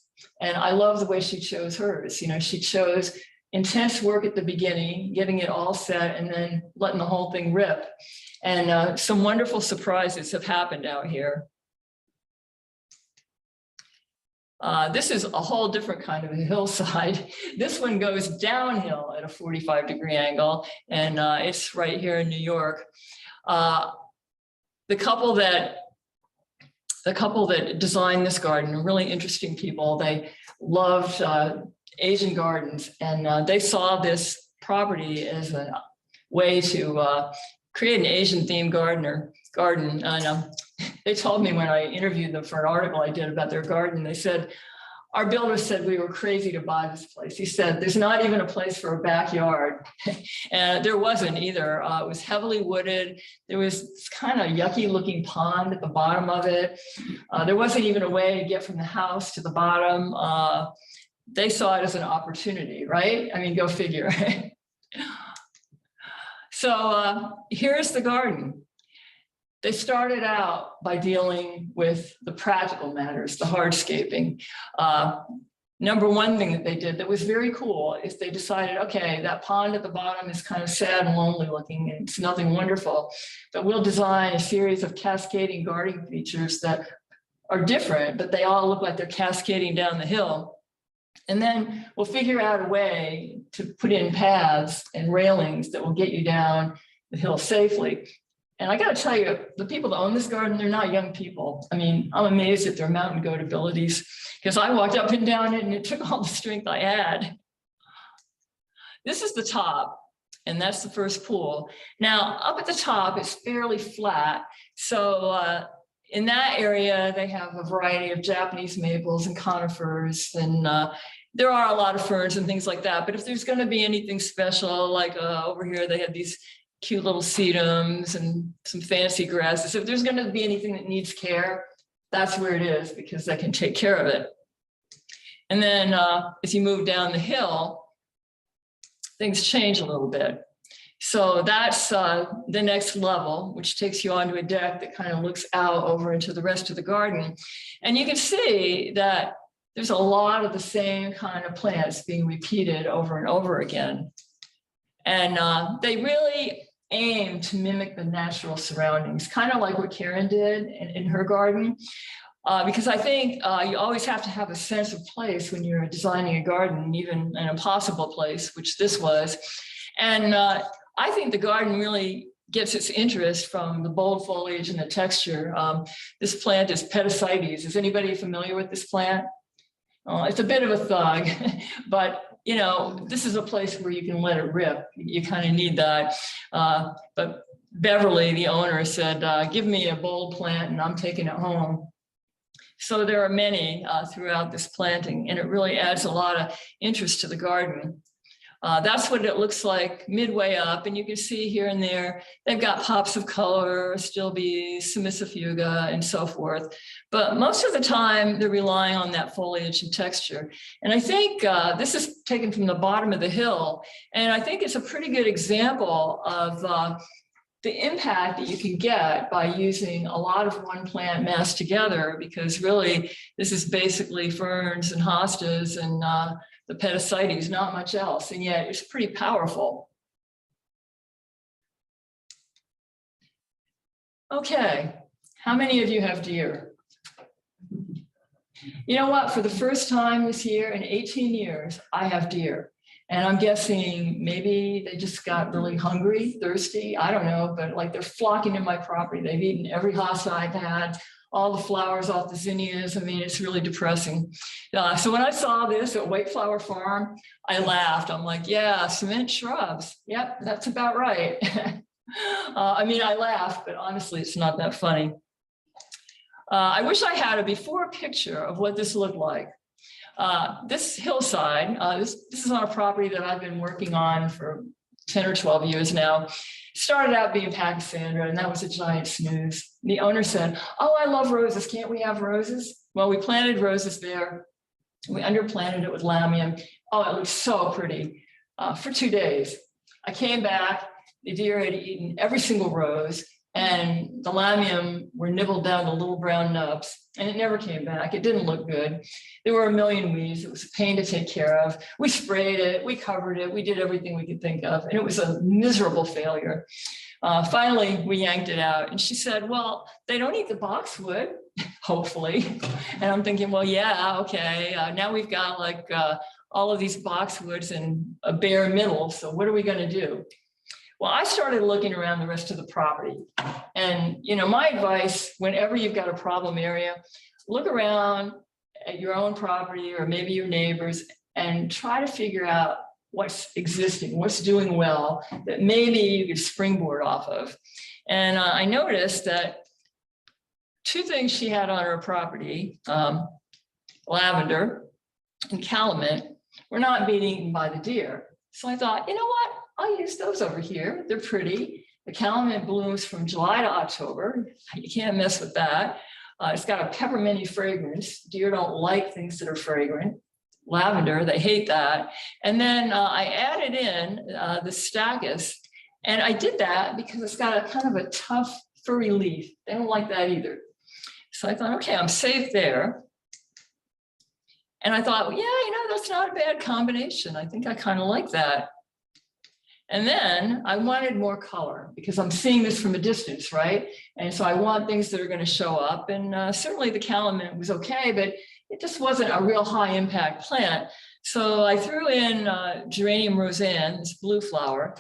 and I love the way she chose hers. You know, she chose intense work at the beginning, getting it all set, and then letting the whole thing rip. And some wonderful surprises have happened out here. This is a whole different kind of a hillside. This one goes downhill at a 45-degree angle, and it's right here in New York. The couple that the couple that designed this garden, really interesting people. They loved Asian gardens, and they saw this property as a way to create an Asian themed garden. And they told me when I interviewed them for an article I did about their garden, they said, our builder said we were crazy to buy this place. He said, there's not even a place for a backyard. And there wasn't either. It was heavily wooded. There was this kind of yucky looking pond at the bottom of it. There wasn't even a way to get from the house to the bottom. They saw it as an opportunity, right? I mean, go figure. So here's the garden. They started out by dealing with the practical matters, the hardscaping. Number one thing that they did that was very cool is they decided, okay, that pond at the bottom is kind of sad and lonely looking, and it's nothing wonderful, but we'll design a series of cascading gardening features that are different, but they all look like they're cascading down the hill. And then we'll figure out a way to put in paths and railings that will get you down the hill safely. And I got to tell you, the people that own this garden, they're not young people. I mean, I'm amazed at their mountain goat abilities, because I walked up and down it and it took all the strength I had. This is the top, and that's the first pool. Now, up at the top, it's fairly flat. So in that area, they have a variety of Japanese maples and conifers, and there are a lot of ferns and things like that. But if there's going to be anything special, like over here, they have these cute little sedums and some fancy grasses. If there's going to be anything that needs care, that's where it is, because they can take care of it. And then as you move down the hill, things change a little bit. So that's the next level, which takes you onto a deck that kind of looks out over into the rest of the garden. And you can see that there's a lot of the same kind of plants being repeated over and over again. And they really aim to mimic the natural surroundings, kind of like what Karen did in her garden. Because I think you always have to have a sense of place when you're designing a garden, even an impossible place, which this was. And I think the garden really gets its interest from the bold foliage and the texture. This plant is Petasites. Is anybody familiar with this plant? It's a bit of a thug, but you know, this is a place where you can let it rip. You kind of need that. But Beverly, the owner, said, give me a bold plant and I'm taking it home. So there are many throughout this planting, and it really adds a lot of interest to the garden. That's what it looks like midway up, and you can see here and there, they've got pops of color, stilbees, Simissifuga, and so forth. But most of the time, they're relying on that foliage and texture. And I think this is taken from the bottom of the hill, and I think it's a pretty good example of the impact that you can get by using a lot of one plant massed together, because really, this is basically ferns and hostas and the Petasites, not much else, and yet it's pretty powerful. Okay, how many of you have deer? You know what, for the first time this year in 18 years, I have deer. And I'm guessing maybe they just got really hungry, thirsty, I don't know, but like they're flocking to my property. They've eaten every hosta I've had, all the flowers off the zinnias. I mean, it's really depressing. So when I saw this at White Flower Farm, I laughed. I'm like, yeah, cement shrubs. Yep, that's about right. I mean, I laughed, but honestly, it's not that funny. I wish I had a before picture of what this looked like. This hillside, this is on a property that I've been working on for 10 or 12 years now. Started out being Pachysandra, and that was a giant snooze. The owner said, oh, I love roses. Can't we have roses? Well, we planted roses there. We underplanted it with lamium. Oh, it looks so pretty for 2 days. I came back, the deer had eaten every single rose, and the lamium were nibbled down to little brown nubs, and it never came back. It didn't look good. There were a million weeds. It was a pain to take care of. We sprayed it, we covered it, we did everything we could think of, and it was a miserable failure. Finally, we yanked it out, and she said, well, they don't eat the boxwood, hopefully. And I'm thinking, well, yeah, okay. Now we've got like all of these boxwoods and a bare middle, so what are we gonna do? Well, I started looking around the rest of the property. And, you know, my advice, whenever you've got a problem area, look around at your own property or maybe your neighbors and try to figure out what's existing, what's doing well, that maybe you could springboard off of. And I noticed that two things she had on her property, lavender and calumet, were not being eaten by the deer. So I thought, you know what? I'll use those over here. They're pretty. The calumet blooms from July to October. You can't mess with that. It's got a pepperminty fragrance. Deer don't like things that are fragrant. Lavender, they hate that. And then I added in the stachys, and I did that because it's got a kind of a tough, furry leaf. They don't like that either. So I thought, okay, I'm safe there. And I thought, well, yeah, you know, that's not a bad combination. I think I kind of like that. And then I wanted more color because I'm seeing this from a distance, right? And so I want things that are going to show up. And certainly the calumet was okay, but it just wasn't a real high impact plant. So I threw in geranium roseanne, this blue flower,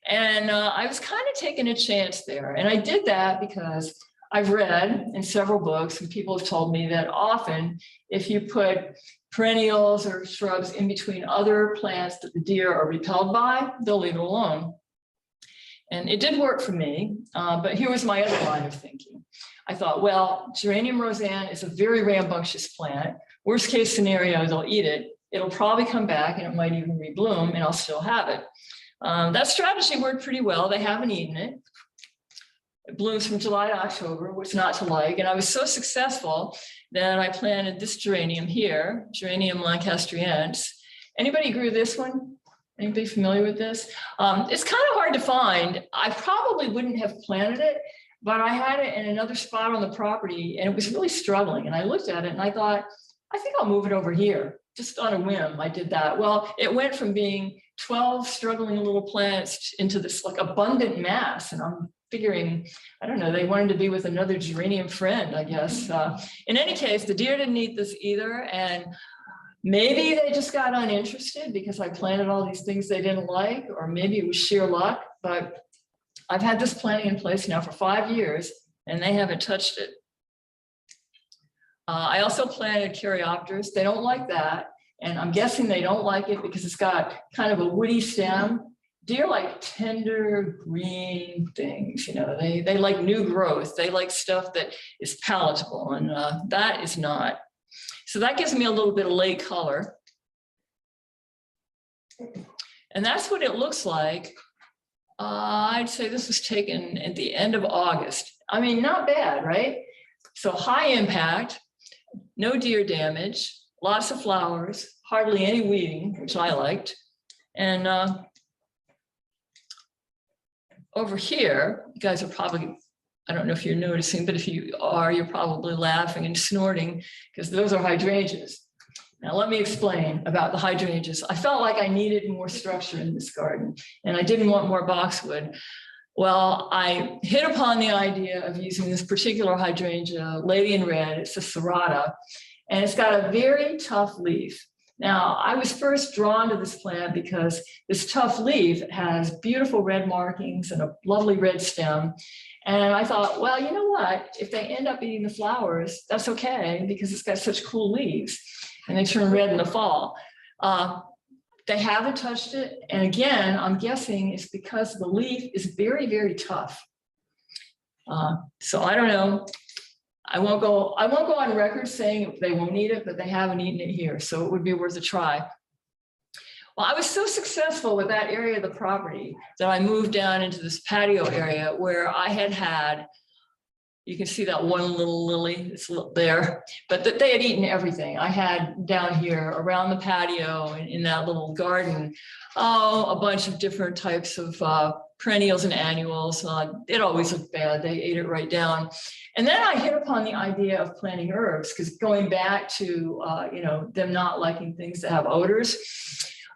and I was kind of taking a chance there. And I did that because I've read in several books and people have told me that often if you put perennials or shrubs in between other plants that the deer are repelled by, they'll leave it alone. And it did work for me, but here was my other line of thinking. I thought, well, geranium roseanne is a very rambunctious plant. Worst case scenario, they'll eat it. It'll probably come back and it might even rebloom and I'll still have it. That strategy worked pretty well. They haven't eaten it. It blooms from July to October, what's not to like. And I was so successful that I planted this geranium here, Geranium lancastriense. Anybody grew this one? Anybody familiar with this? It's kind of hard to find. I probably wouldn't have planted it, but I had it in another spot on the property and it was really struggling. And I looked at it and I thought, I think I'll move it over here. Just on a whim, I did that. Well, it went from being 12 struggling little plants into this like abundant mass. And I'm figuring, I don't know, they wanted to be with another geranium friend, I guess. In any case, the deer didn't eat this either. And maybe they just got uninterested because I planted all these things they didn't like, or maybe it was sheer luck, but I've had this planting in place now for 5 years and they haven't touched it. I also planted Caryopteris. They don't like that. And I'm guessing they don't like it because it's got kind of a woody stem. Deer like tender green things, you know, they like new growth. They like stuff that is palatable and that is not. So that gives me a little bit of late color. And that's what it looks like. I'd say this was taken at the end of August. I mean, not bad, right? So high impact, no deer damage, lots of flowers, hardly any weeding, which I liked. And over here, you guys are probably, I don't know if you're noticing, but if you are, you're probably laughing and snorting because those are hydrangeas. Now, let me explain about the hydrangeas. I felt like I needed more structure in this garden and I didn't want more boxwood. Well, I hit upon the idea of using this particular hydrangea, Lady in Red. It's a serrata, and it's got a very tough leaf. Now, I was first drawn to this plant because this tough leaf has beautiful red markings and a lovely red stem. And I thought, well, you know what? If they end up eating the flowers, that's okay because it's got such cool leaves and they turn red in the fall. They haven't touched it. And again, I'm guessing it's because the leaf is very, very tough. So I don't know. I won't go on record saying they won't eat it, but they haven't eaten it here. So it would be worth a try. Well, I was so successful with that area of the property that I moved down into this patio area where I had, you can see that one little lily, it's there, but that they had eaten everything. I had down here around the patio and in that little garden, a bunch of different types of perennials and annuals. It always looked bad. They ate it right down. And then I hit upon the idea of planting herbs because going back to, you know, them not liking things that have odors,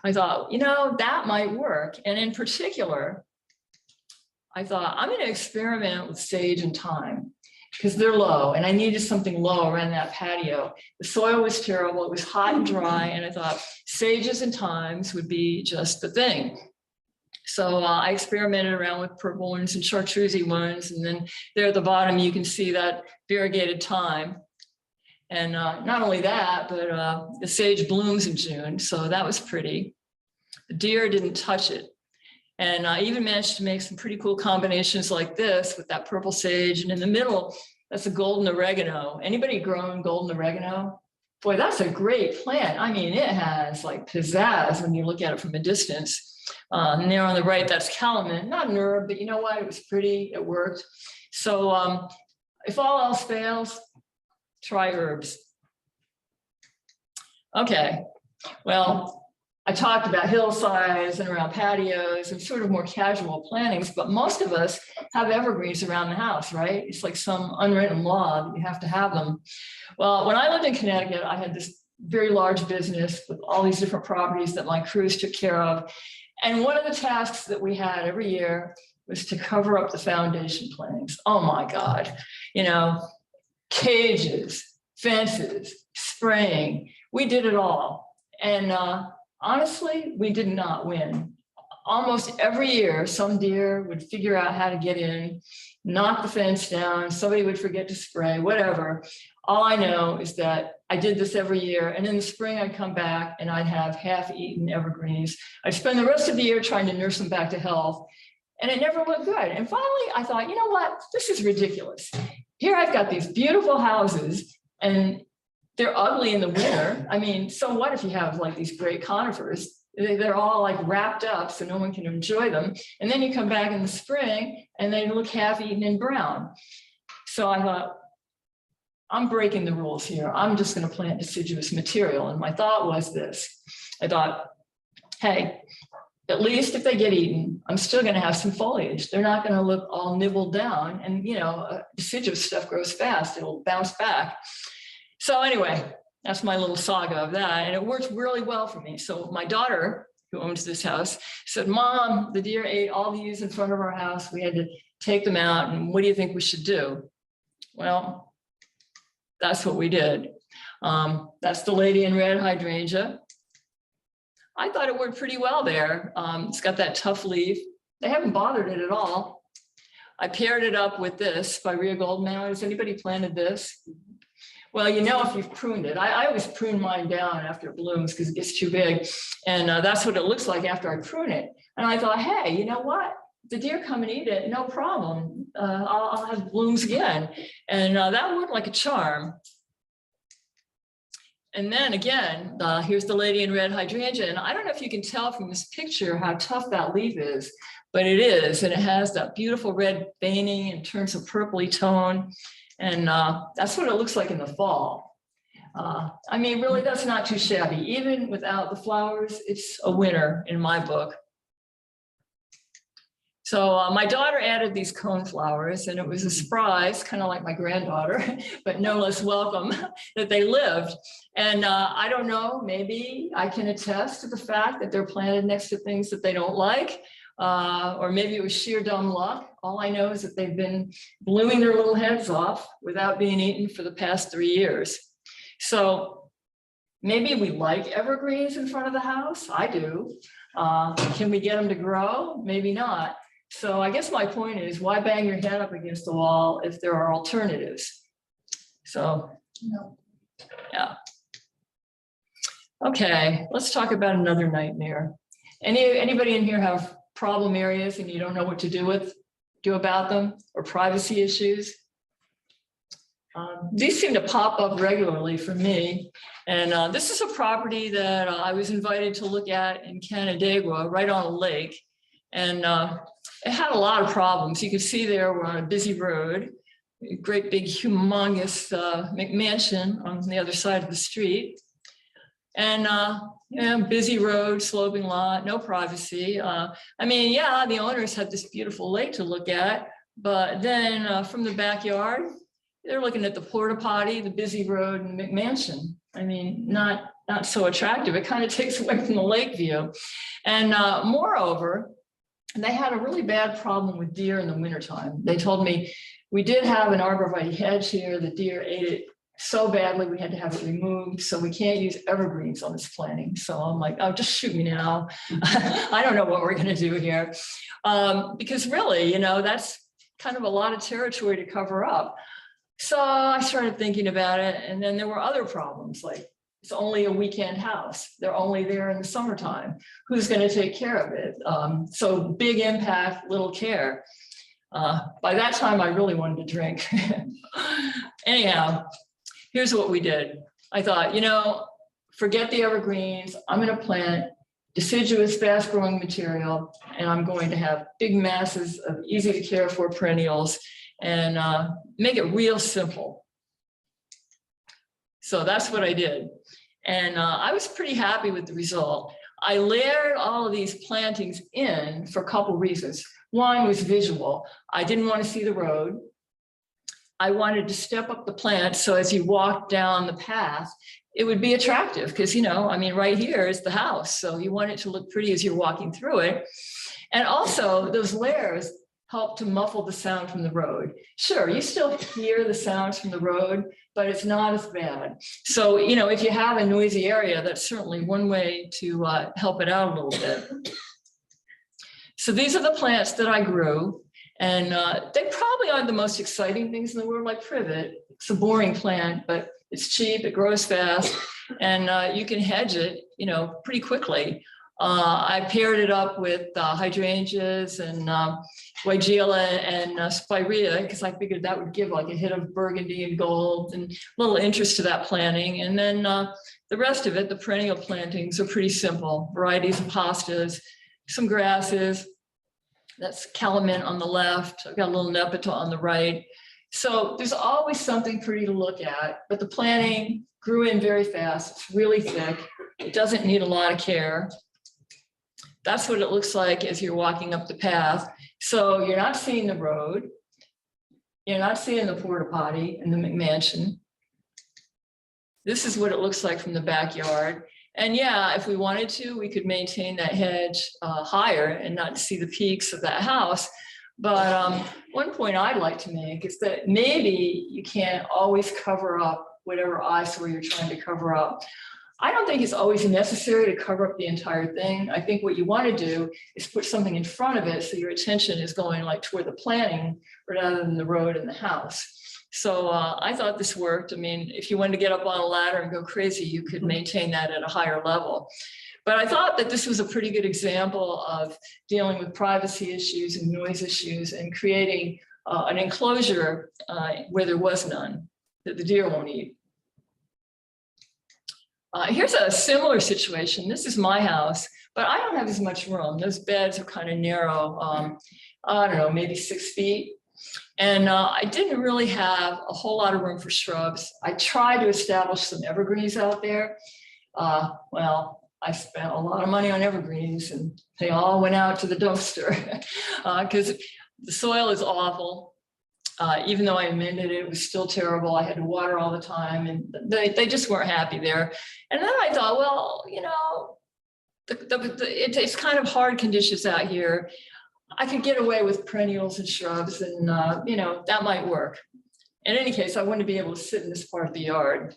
I thought, you know, that might work. And in particular, I thought I'm going to experiment with sage and thyme because they're low and I needed something low around that patio. The soil was terrible. It was hot and dry. And I thought sages and thymes would be just the thing. So I experimented around with purple ones and chartreusey ones. And then there at the bottom, you can see that variegated thyme. And not only that, but the sage blooms in June. So that was pretty. The deer didn't touch it. And I even managed to make some pretty cool combinations like this with that purple sage. And in the middle, that's a golden oregano. Anybody grown golden oregano? Boy, that's a great plant. I mean, it has like pizzazz when you look at it from a distance. And there on the right, that's calamine, not an herb, but you know what? It was pretty, it worked. So if all else fails, try herbs. Okay, well, I talked about hillsides and around patios and sort of more casual plantings, but most of us have evergreens around the house, right? It's like some unwritten law that you have to have them. Well, when I lived in Connecticut, I had this very large business with all these different properties that my crews took care of. And one of the tasks that we had every year was to cover up the foundation plantings. Oh my God, you know, cages, fences, spraying, we did it all. And honestly, we did not win. Almost every year, some deer would figure out how to get in, knock the fence down, somebody would forget to spray, whatever. All I know is that I did this every year, and in the spring I'd come back and I'd have half-eaten evergreens. I'd spend the rest of the year trying to nurse them back to health, and it never looked good. And finally I thought, you know what, this is ridiculous. Here I've got these beautiful houses and they're ugly in the winter. I mean, so what if you have like these great conifers? They're all like wrapped up so no one can enjoy them. And then you come back in the spring and they look half-eaten and brown. So I thought, I'm breaking the rules here. I'm just going to plant deciduous material. And my thought was this. I thought, hey, at least if they get eaten, I'm still going to have some foliage. They're not going to look all nibbled down. And, you know, deciduous stuff grows fast. It'll bounce back. So anyway, that's my little saga of that. And it worked really well for me. So my daughter, who owns this house, said, Mom, the deer ate all these in front of our house. We had to take them out. And what do you think we should do? Well, that's what we did. That's the lady in red hydrangea. I thought it worked pretty well there. It's got that tough leaf. They haven't bothered it at all. I paired it up with this by Ria Goldman. Has anybody planted this? Well, you know, if you've pruned it. I always prune mine down after it blooms because it gets too big. And that's what it looks like after I prune it. And I thought, hey, you know what? The deer come and eat it, no problem. I'll have blooms again. And that worked like a charm. And then again, here's the lady in red hydrangea. And I don't know if you can tell from this picture how tough that leaf is, but it is. And it has that beautiful red veining in terms of purpley tone. And that's what it looks like in the fall. I mean, really, that's not too shabby. Even without the flowers, it's a winner in my book. So my daughter added these cone flowers, and it was a surprise, kind of like my granddaughter, but no less welcome, that they lived. And I don't know, maybe I can attest to the fact that they're planted next to things that they don't like, or maybe it was sheer dumb luck. All I know is that they've been blooming their little heads off without being eaten for the past 3 years. So maybe we like evergreens in front of the house. I do. Can we get them to grow? Maybe not. So I guess my point is, why bang your head up against the wall if there are alternatives? So, yeah. Okay, let's talk about another nightmare. Anybody in here have problem areas and you don't know what to do about them, or privacy issues? These seem to pop up regularly for me. And this is a property that I was invited to look at in Canandaigua, right on a lake. And it had a lot of problems. You can see there we're on a busy road, a great big humongous McMansion on the other side of the street. And busy road, sloping lot, no privacy. I mean, yeah, the owners had this beautiful lake to look at, but then from the backyard, they're looking at the porta potty, the busy road, and McMansion. I mean, not so attractive. It kind of takes away from the lake view. And moreover, they had a really bad problem with deer in the wintertime. They told me we did have an arborvitae hedge here. The deer ate it so badly we had to have it removed. So we can't use evergreens on this planting. So I'm like, oh, just shoot me now. I don't know what we're going to do here. Because really, that's kind of a lot of territory to cover up. So I started thinking about it. And then there were other problems, like it's only a weekend house. They're only there in the summertime. Who's going to take care of it? So big impact, little care. By that time, I really wanted to drink. Anyhow, here's what we did. I thought, forget the evergreens. I'm going to plant deciduous, fast-growing material, and I'm going to have big masses of easy to care for perennials and make it real simple. So that's what I did. And I was pretty happy with the result. I layered all of these plantings in for a couple reasons. One was visual. I didn't want to see the road. I wanted to step up the plant so as you walk down the path, it would be attractive because, right here is the house. So you want it to look pretty as you're walking through it. And also those layers help to muffle the sound from the road. Sure, you still hear the sounds from the road, but it's not as bad. So, if you have a noisy area, that's certainly one way to help it out a little bit. So these are the plants that I grew. And they probably aren't the most exciting things in the world, like privet. It's a boring plant, but it's cheap, it grows fast, and you can hedge it, pretty quickly. I paired it up with hydrangeas and weigela and spirea because I figured that would give like a hit of burgundy and gold and a little interest to that planting. And then the rest of it, the perennial plantings, are pretty simple. Varieties of hostas, some grasses. That's calamine on the left. I've got a little nepeta on the right. So there's always something pretty to look at, but the planting grew in very fast. It's really thick. It doesn't need a lot of care. That's what it looks like as you're walking up the path. So you're not seeing the road. You're not seeing the porta potty and the McMansion. This is what it looks like from the backyard. And yeah, if we wanted to, we could maintain that hedge higher and not see the peaks of that house. But one point I'd like to make is that maybe you can't always cover up whatever eyesore you're trying to cover up. I don't think it's always necessary to cover up the entire thing. I think what you want to do is put something in front of it so your attention is going like toward the planting rather than the road and the house. So I thought this worked. I mean, if you wanted to get up on a ladder and go crazy, you could maintain that at a higher level. But I thought that this was a pretty good example of dealing with privacy issues and noise issues and creating an enclosure where there was none that the deer won't eat. Here's a similar situation. This is my house, but I don't have as much room. Those beds are kind of narrow. I don't know, maybe 6 feet. And I didn't really have a whole lot of room for shrubs. I tried to establish some evergreens out there. Well, I spent a lot of money on evergreens and they all went out to the dumpster because the soil is awful. Even though I amended it, it was still terrible. I had to water all the time and they just weren't happy there. And then I thought, well, it's kind of hard conditions out here. I could get away with perennials and shrubs and, that might work. In any case, I want to be able to sit in this part of the yard.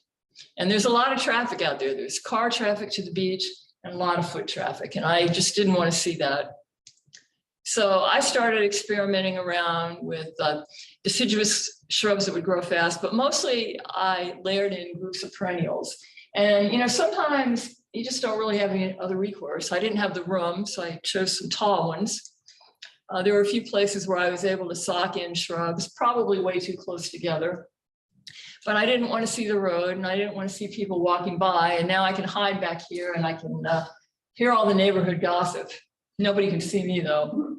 And there's a lot of traffic out there. There's car traffic to the beach and a lot of foot traffic. And I just didn't want to see that. So I started experimenting around with deciduous shrubs that would grow fast, but mostly I layered in groups of perennials. And, sometimes you just don't really have any other recourse. I didn't have the room, so I chose some tall ones. There were a few places where I was able to sock in shrubs, probably way too close together. But I didn't want to see the road and I didn't want to see people walking by. And now I can hide back here and I can hear all the neighborhood gossip. Nobody can see me though.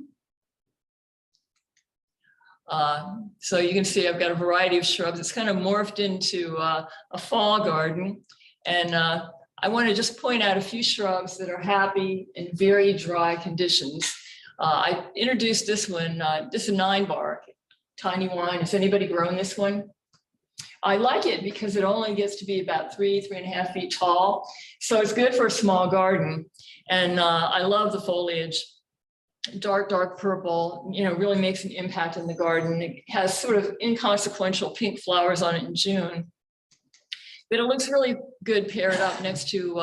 So you can see I've got a variety of shrubs. It's kind of morphed into a fall garden. And I want to just point out a few shrubs that are happy in very dry conditions. I introduced this one, this is a 9-bark, tiny one. Has anybody grown this one? I like it because it only gets to be about 3.5 feet tall. So it's good for a small garden. And I love the foliage. Dark purple, really makes an impact in the garden. It has sort of inconsequential pink flowers on it in June. but it looks really good paired up next to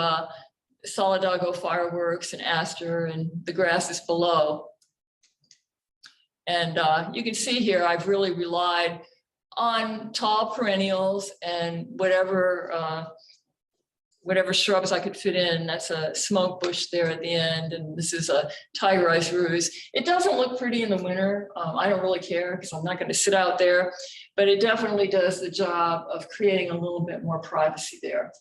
Solidago fireworks and aster, and the grass is below. And you can see here, I've really relied on tall perennials and whatever shrubs I could fit in. That's a smoke bush there at the end, and this is a tigerized ruse. It doesn't look pretty in the winter. I don't really care because I'm not going to sit out there, but it definitely does the job of creating a little bit more privacy there.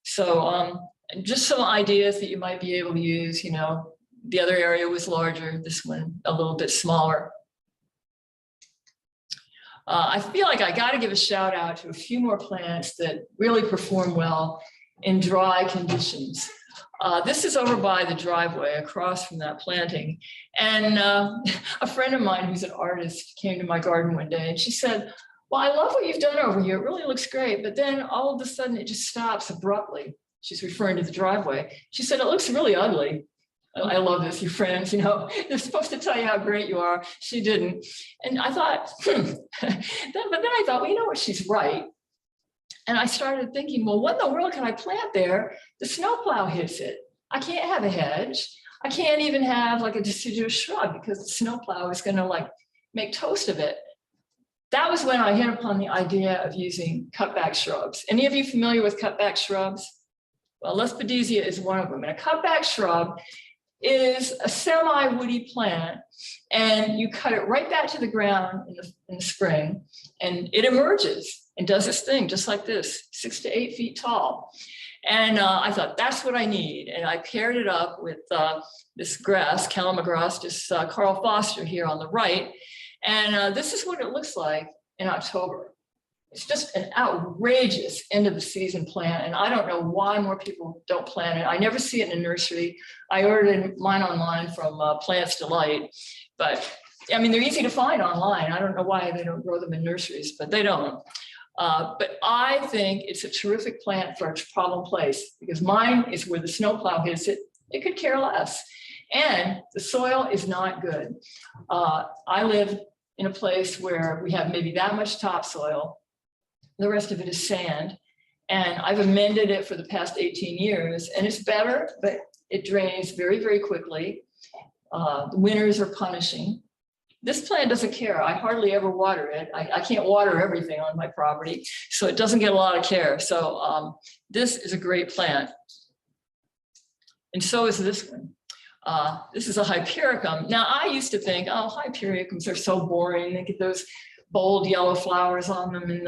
So just some ideas that you might be able to use. You know, the other area was larger, this one a little bit smaller. I feel like I got to give a shout out to a few more plants that really perform well in dry conditions. This is over by the driveway across from that planting. And a friend of mine who's an artist came to my garden one day and she said, well, I love what you've done over here. It really looks great. But then all of a sudden it just stops abruptly. She's referring to the driveway. She said, it looks really ugly. I love this, your friends, you know, they're supposed to tell you how great you are. She didn't. And I thought, but then I thought, well, you know what, she's right. And I started thinking, well, what in the world can I plant there? The snowplow hits it. I can't have a hedge. I can't even have like a deciduous shrub because the snowplow is going to like make toast of it. That was when I hit upon the idea of using cutback shrubs. Any of you familiar with cutback shrubs? Well, Lespedezia is one of them. And a cutback shrub is a semi-woody plant, and you cut it right back to the ground in the spring, and it emerges and does its thing just like this, 6 to 8 feet tall. And I thought, that's what I need. And I paired it up with this grass, Calamagrostis Carl Foster here on the right. And this is what it looks like in October. It's just an outrageous end of the season plant. And I don't know why more people don't plant it. I never see it in a nursery. I ordered mine online from Plants Delight, but I mean, they're easy to find online. I don't know why they don't grow them in nurseries, but they don't. But I think it's a terrific plant for a problem place because mine is where the snowplow hits it. It could care less. And the soil is not good. I live in a place where we have maybe that much topsoil. The rest of it is sand. And I've amended it for the past 18 years and it's better, but it drains very, very quickly. The winters are punishing. This plant doesn't care. I hardly ever water it. I can't water everything on my property, so it doesn't get a lot of care. So this is a great plant. And so is this one. This is a hypericum. Now I used to think, oh, hypericums are so boring. They get those bold yellow flowers on them in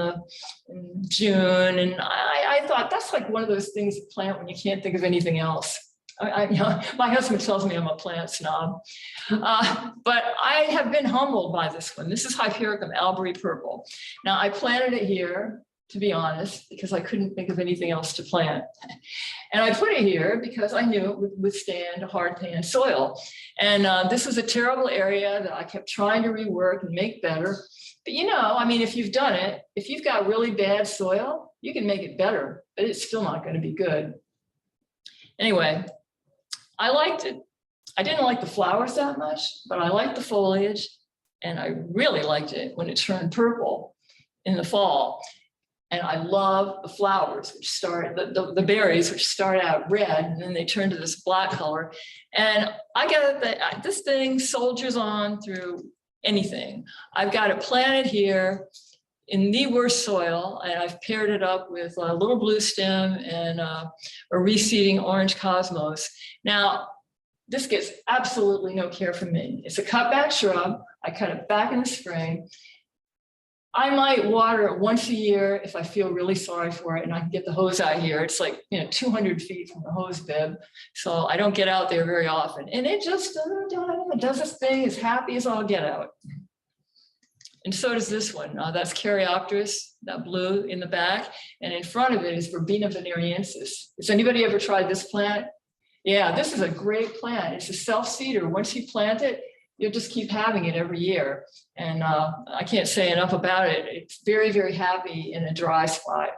June. And I thought that's like one of those things you plant when you can't think of anything else. You know, my husband tells me I'm a plant snob, but I have been humbled by this one. This is Hypericum albury purple. Now I planted it here, to be honest, because I couldn't think of anything else to plant. And I put it here because I knew it would withstand hard pan soil. And this was a terrible area that I kept trying to rework and make better. But you know, I mean, if you've done it, if you've got really bad soil, you can make it better, but it's still not going to be good. Anyway, I liked it. I didn't like the flowers that much, but I liked the foliage. And I really liked it when it turned purple in the fall. And I love the flowers, which start, the berries, which start out red, and then they turn to this black color. And I get that this thing soldiers on through anything. I've got it planted here in the worst soil, and I've paired it up with a little blue stem and a reseeding orange cosmos. Now, this gets absolutely no care from me. It's a cutback shrub. I cut it back in the spring. I might water it once a year if I feel really sorry for it and I can get the hose out here. It's like, you know, 200 feet from the hose bib. So I don't get out there very often. And it just does its thing, as happy as I'll get out. And so does this one. That's Caryopteris, that blue in the back. And in front of it is Verbena venerensis. Has anybody ever tried this plant? Yeah, this is a great plant. It's a self-seeder. Once you plant it, you'll just keep having it every year. And I can't say enough about it. It's very, very happy in a dry spot.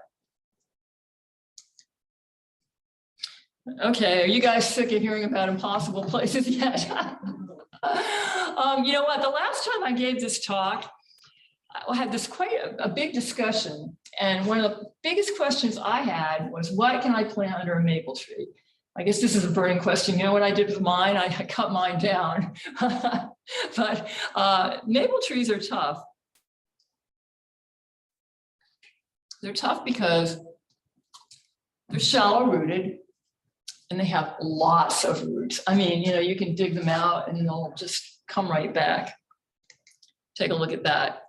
Okay, are you guys sick of hearing about impossible places yet? You know what, the last time I gave this talk, I had this quite a big discussion. And one of the biggest questions I had was, what can I plant under a maple tree? I guess this is a burning question. You know what I did with mine? I cut mine down. But maple trees are tough. They're tough because they're shallow rooted and they have lots of roots. I mean, you know, you can dig them out and they'll just come right back. Take a look at that.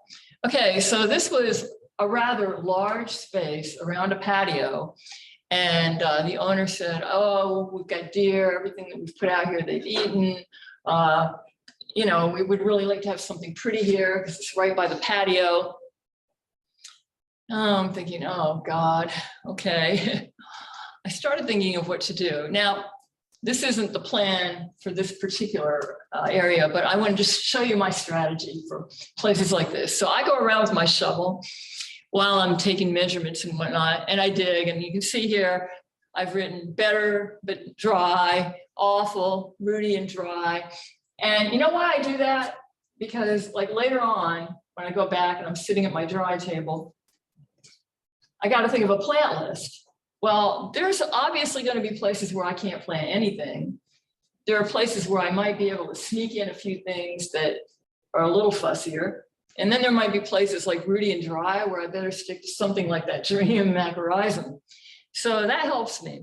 Okay, so this was a rather large space around a patio. And the owner said, oh, we've got deer, everything that we've put out here, they've eaten. You know, we would really like to have something pretty here because it's right by the patio. I'm thinking, oh God, okay. I started thinking of what to do. Now, this isn't the plan for this particular area, but I want to just show you my strategy for places like this. So I go around with my shovel while I'm taking measurements and whatnot, and I dig, and you can see here, I've written better, but dry, awful, rooty and dry. And you know why I do that? Because like later on, when I go back and I'm sitting at my drawing table, I got to think of a plant list. Well, there's obviously going to be places where I can't plant anything. There are places where I might be able to sneak in a few things that are a little fussier. And then there might be places like rooty and dry where I better stick to something like that geranium macrorhizum. So that helps me.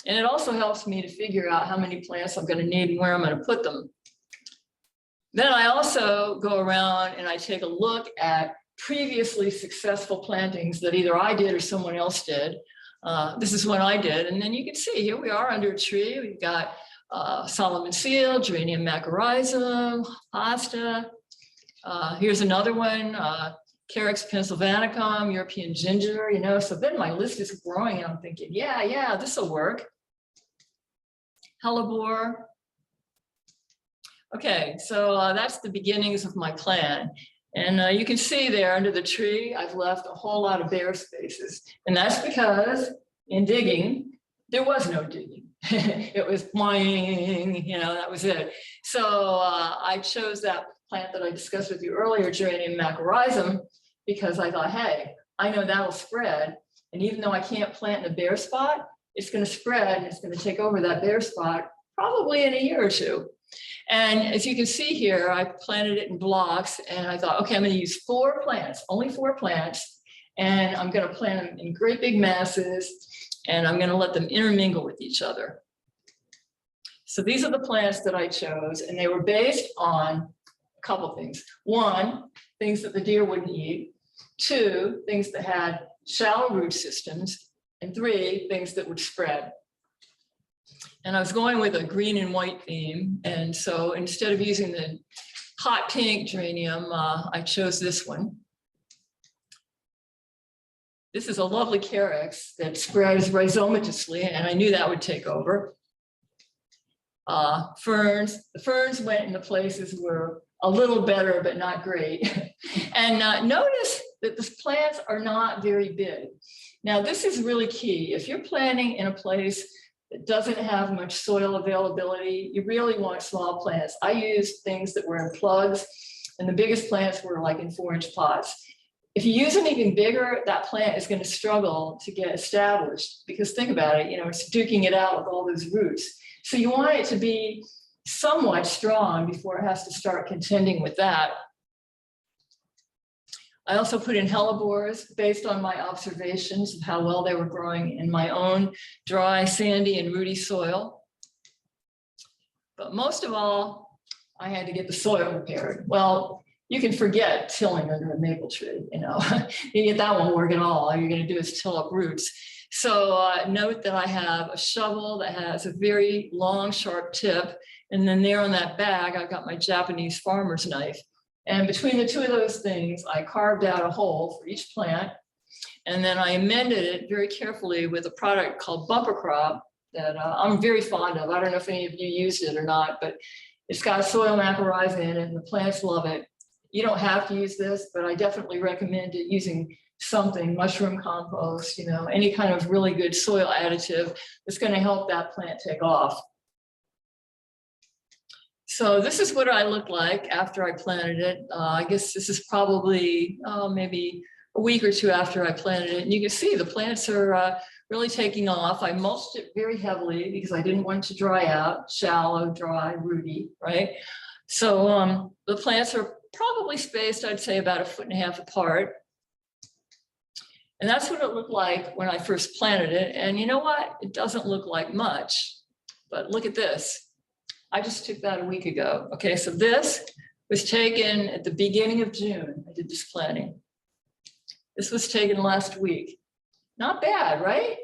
And it also helps me to figure out how many plants I'm going to need and where I'm going to put them. Then I also go around and I take a look at previously successful plantings that either I did or someone else did. This is what I did. And then you can see here we are under a tree. We've got Solomon seal, geranium macrorhizum, hosta. Here's another one, Carex pennsylvanicum, European ginger, you know. So then my list is growing and I'm thinking, yeah, this will work. Hellebore. Okay, so that's the beginnings of my plan. And you can see there under the tree, I've left a whole lot of bare spaces. And that's because in digging, there was no digging. It was boing, you know, that was it. So I chose that plant that I discussed with you earlier, geranium macrorhizum, because I thought, hey, I know that'll spread. And even though I can't plant in a bare spot, it's going to spread and it's going to take over that bare spot probably in a year or two. And as you can see here, I planted it in blocks and I thought, okay, I'm going to use 4 plants, only 4 plants. And I'm going to plant them in great big masses and I'm going to let them intermingle with each other. So these are the plants that I chose and they were based on a couple things. 1, things that the deer wouldn't eat. 2, things that had shallow root systems. And 3, things that would spread. And I was going with a green and white theme. And so instead of using the hot pink geranium, I chose this one. This is a lovely Carex that spreads rhizomatously, and I knew that would take over. Ferns, the ferns went into places were a little better, but not great. And notice that the plants are not very big. Now, this is really key. If you're planting in a place that doesn't have much soil availability, you really want small plants. I used things that were in plugs, and the biggest plants were like in 4-inch pots. If you use anything bigger, that plant is going to struggle to get established because think about it, you know, it's duking it out with all those roots. So you want it to be somewhat strong before it has to start contending with that. I also put in hellebores based on my observations of how well they were growing in my own dry, sandy, and rooty soil. But most of all, I had to get the soil prepared. Well, you can forget tilling under a maple tree, you know. You get that one work at all you're going to do is till up roots. So note that I have a shovel that has a very long, sharp tip. And then there on that bag, I've got my Japanese farmer's knife. And between the 2 of those things, I carved out a hole for each plant. And then I amended it very carefully with a product called Bumper Crop that I'm very fond of. I don't know if any of you used it or not, but it's got soil macrorhizum in it and the plants love it. You don't have to use this, but I definitely recommend it using something, mushroom compost, you know, any kind of really good soil additive that's going to help that plant take off. So this is what I looked like after I planted it. I guess this is probably maybe a week or two after I planted it. And you can see the plants are really taking off. I mulched it very heavily because I didn't want it to dry out, shallow, dry, rooty, right? So the plants are probably spaced, I'd say about 1.5 feet apart. And that's what it looked like when I first planted it. And you know what? It doesn't look like much, but look at this. I just took that a week ago. Okay, so this was taken at the beginning of June. I did this planting. This was taken last week. Not bad, right?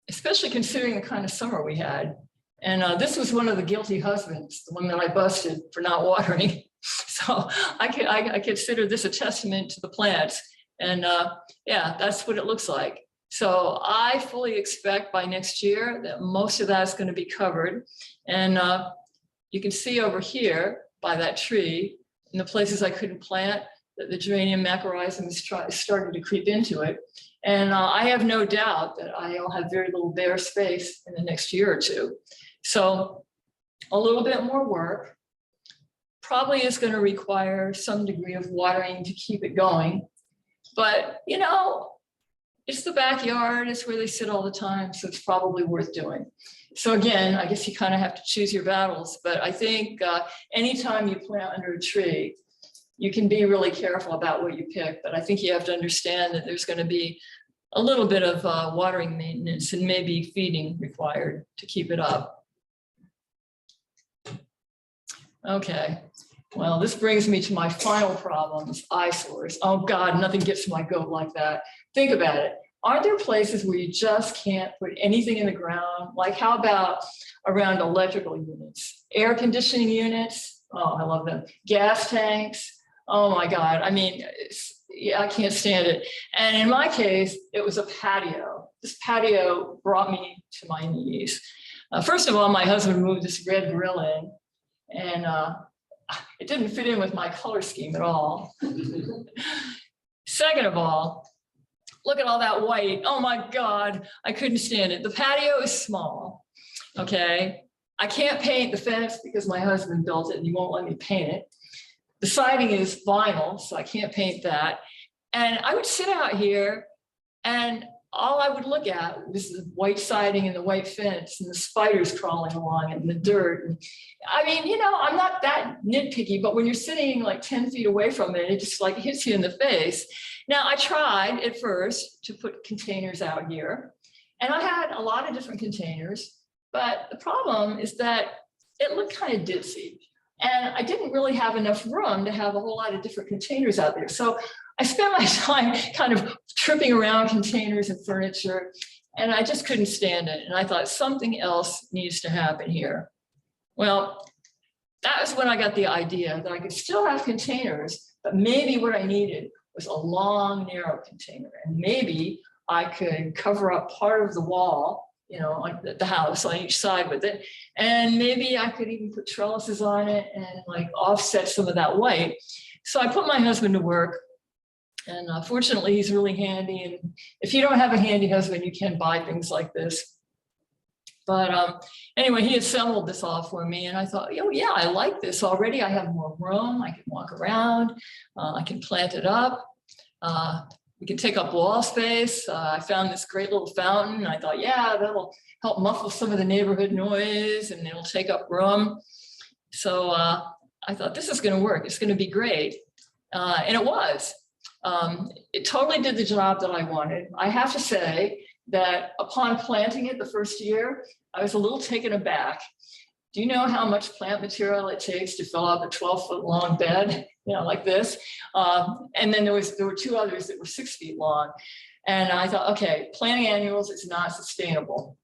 Especially considering the kind of summer we had. And this was one of the guilty husbands, the one that I busted for not watering. So I consider this a testament to the plants. And yeah, that's what it looks like. So I fully expect by next year that most of that's going to be covered. And you can see over here by that tree, in the places I couldn't plant, that the geranium macrorrhizum is starting to creep into it. And I have no doubt that I'll have very little bare space in the next year or two. So a little bit more work probably is going to require some degree of watering to keep it going. But, you know, it's the backyard, it's where they sit all the time, so it's probably worth doing. So again, I guess you kind of have to choose your battles, but I think anytime you plant under a tree, you can be really careful about what you pick, but I think you have to understand that there's going to be a little bit of watering maintenance and maybe feeding required to keep it up. Okay. Well, this brings me to my final problem, is eyesores. Oh God, nothing gets my goat like that. Think about it. Aren't there places where you just can't put anything in the ground? Like how about around electrical units, air conditioning units? Oh, I love them. Gas tanks. Oh my God. I mean, yeah, I can't stand it. And in my case, it was a patio. This patio brought me to my knees. First of all, my husband moved this red grill in, and it didn't fit in with my color scheme at all. Second of all, look at all that white. Oh my God, I couldn't stand it. The patio is small, okay? I can't paint the fence because my husband built it and he won't let me paint it. The siding is vinyl, so I can't paint that. And I would sit out here and all I would look at was the white siding and the white fence and the spiders crawling along it and the dirt. And, I mean, you know, I'm not that nitpicky, but when you're sitting like 10 feet away from it, it just like hits you in the face. Now, I tried at first to put containers out here, and I had a lot of different containers, but the problem is that it looked kind of ditzy. And I didn't really have enough room to have a whole lot of different containers out there. So I spent my time kind of tripping around containers and furniture, and I just couldn't stand it. And I thought something else needs to happen here. Well, that was when I got the idea that I could still have containers, but maybe what I needed was a long, narrow container. And maybe I could cover up part of the wall, you know, on the house on each side with it. And maybe I could even put trellises on it and like offset some of that white. So I put my husband to work. And fortunately, he's really handy. And if you don't have a handy husband, you can buy things like this. But anyway, he assembled this all for me. And I thought, oh, yeah, I like this already. I have more room. I can walk around. I can plant it up. We can take up wall space. I found this great little fountain. I thought, yeah, that'll help muffle some of the neighborhood noise and it'll take up room. So I thought, this is going to work. It's going to be great. And it was. It totally did the job that I wanted. I have to say that upon planting it the first year, I was a little taken aback. Do you know how much plant material it takes to fill up a 12-foot long bed, you know, like this? And then there were two others that were 6 feet long. And I thought, okay, planting annuals is not sustainable.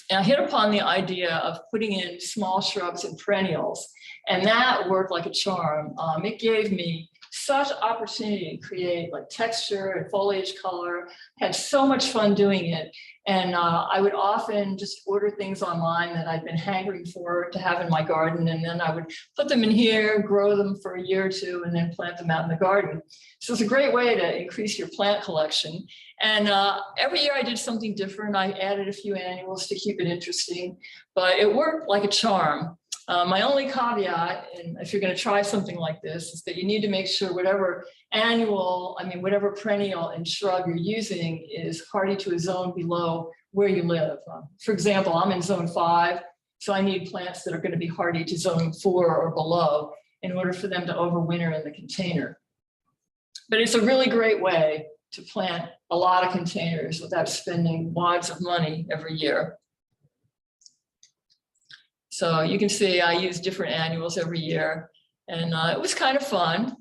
And I hit upon the idea of putting in small shrubs and perennials. And that worked like a charm. It gave me such opportunity to create like texture and foliage color. Had so much fun doing it. And I would often just order things online that I'd been hankering for to have in my garden. And then I would put them in here, grow them for a year or two, and then plant them out in the garden. So it's a great way to increase your plant collection. And every year I did something different. I added a few annuals to keep it interesting, but it worked like a charm. My only caveat, and if you're going to try something like this, is that you need to make sure whatever whatever perennial and shrub you're using is hardy to a zone below where you live. For example, I'm in zone 5, so I need plants that are going to be hardy to zone 4 or below in order for them to overwinter in the container. But it's a really great way to plant a lot of containers without spending wads of money every year. So you can see I use different annuals every year, and it was kind of fun.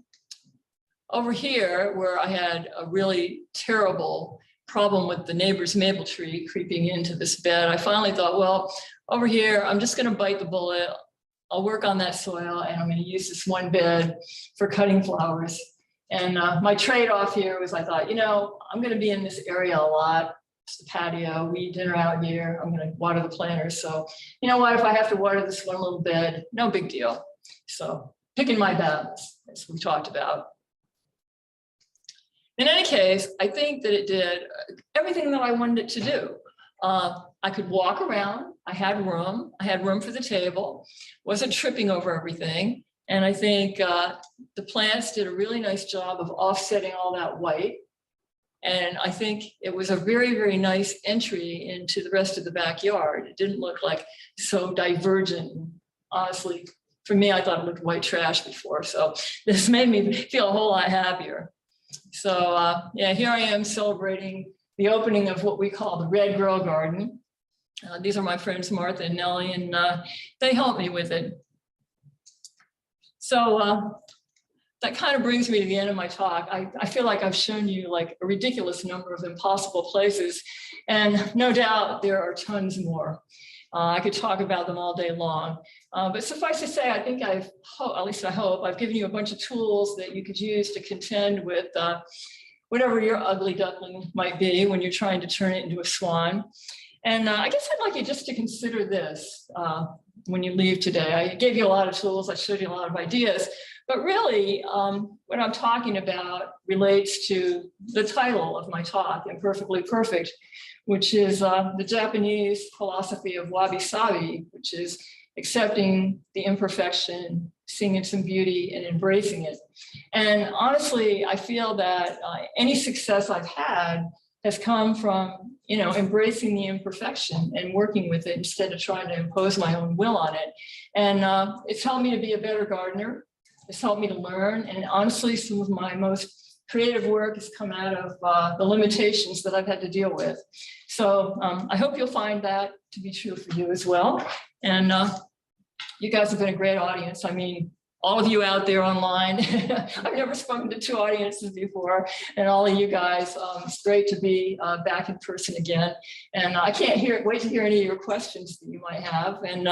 Over here, where I had a really terrible problem with the neighbor's maple tree creeping into this bed, I finally thought, well, over here, I'm just going to bite the bullet. I'll work on that soil, and I'm going to use this one bed for cutting flowers. And my trade-off here was I thought, I'm going to be in this area a lot. It's the patio, weed dinner out here. I'm going to water the planters. So you know what, if I have to water this one little bed, no big deal. So picking my battles, as we talked about. In any case, I think that it did everything that I wanted it to do. I could walk around, I had room for the table, wasn't tripping over everything. And I think the plants did a really nice job of offsetting all that white. And I think it was a very, very nice entry into the rest of the backyard. It didn't look like so divergent. Honestly, for me, I thought it looked white trash before. So this made me feel a whole lot happier. So yeah, here I am celebrating the opening of what we call the Red Grow Garden. These are my friends Martha and Nellie, and they helped me with it. So that kind of brings me to the end of my talk. I feel like I've shown you like a ridiculous number of impossible places, and no doubt there are tons more. I could talk about them all day long, but suffice to say, I think at least I hope, I've given you a bunch of tools that you could use to contend with whatever your ugly duckling might be when you're trying to turn it into a swan. And I guess I'd like you just to consider this when you leave today. I gave you a lot of tools, I showed you a lot of ideas, but really what I'm talking about relates to the title of my talk, Imperfectly Perfect, which is the Japanese philosophy of wabi-sabi, which is accepting the imperfection, seeing it some beauty, and embracing it. And honestly, I feel that any success I've had has come from, embracing the imperfection and working with it instead of trying to impose my own will on it. And it's helped me to be a better gardener. It's helped me to learn. And honestly, some of my most creative work has come out of the limitations that I've had to deal with. So I hope you'll find that to be true for you as well. And you guys have been a great audience. I mean, all of you out there online, I've never spoken to 2 audiences before, and all of you guys, it's great to be back in person again. And I can't wait to hear any of your questions that you might have. And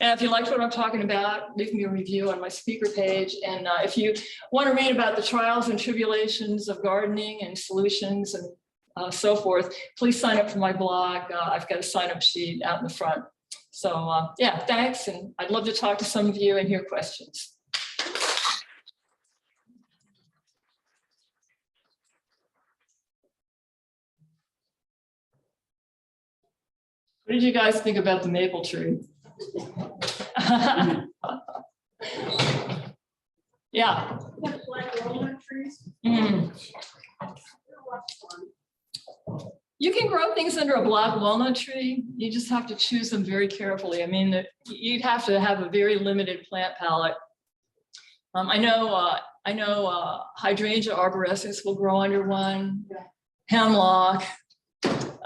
if you liked what I'm talking about, leave me a review on my speaker page. And if you want to read about the trials and tribulations of gardening and solutions and so forth, please sign up for my blog. I've got a sign-up sheet out in the front. So yeah, thanks. And I'd love to talk to some of you and hear questions. What did you guys think about the maple tree? Yeah. Black walnut trees. You can grow things under a black walnut tree. You just have to choose them very carefully. I mean, you'd have to have a very limited plant palette. I know hydrangea arborescens will grow under one, hemlock.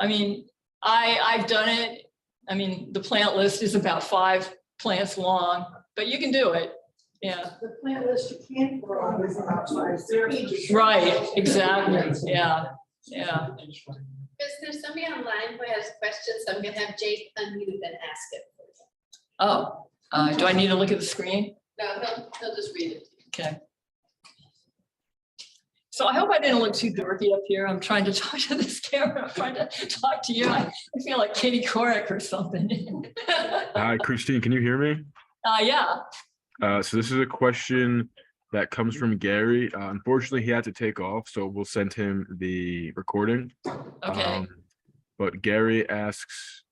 I mean, I've done it. I mean, the plant list is about 5 plants long, but you can do it. Yeah. The plant list you can't grow is about 5 species. Right, exactly. Yeah, yeah. Because there's somebody online who has questions, so I'm gonna have Jake unmute and ask it. Oh, do I need to look at the screen? No, he'll just read it. Okay. So I hope I didn't look too dorky up here. I'm trying to talk to this camera. I'm trying to talk to you. I feel like Katie Couric or something. Hi, Christine, can you hear me? Yeah. So this is a question that comes from Gary. Unfortunately, he had to take off, so we'll send him the recording. Okay. But Gary asks,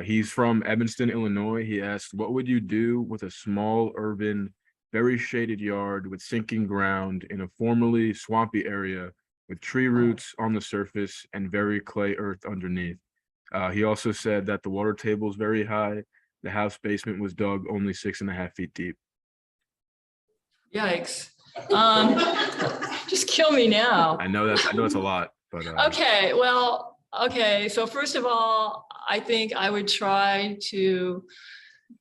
He's from Evanston, Illinois. He asked, what would you do with a small urban, very shaded yard with sinking ground in a formerly swampy area with tree roots on the surface and very clay earth underneath? He also said that the water table is very high. The house basement was dug only 6.5 feet deep. Yikes. Just kill me now. I know it's a lot, but Okay, well, okay. So first of all, I think I would try to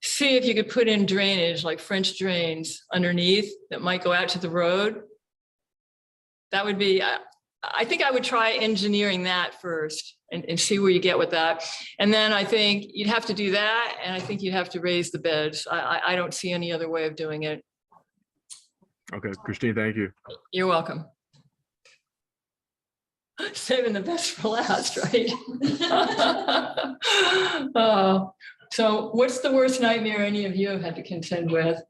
see if you could put in drainage, like French drains underneath that might go out to the road. That would be, I think I would try engineering that first and see where you get with that. And then I think you'd have to do that. And I think you'd have to raise the beds. I don't see any other way of doing it. okay, Christine, thank you. You're welcome. Saving the best for last, right? So what's the worst nightmare any of you have had to contend with?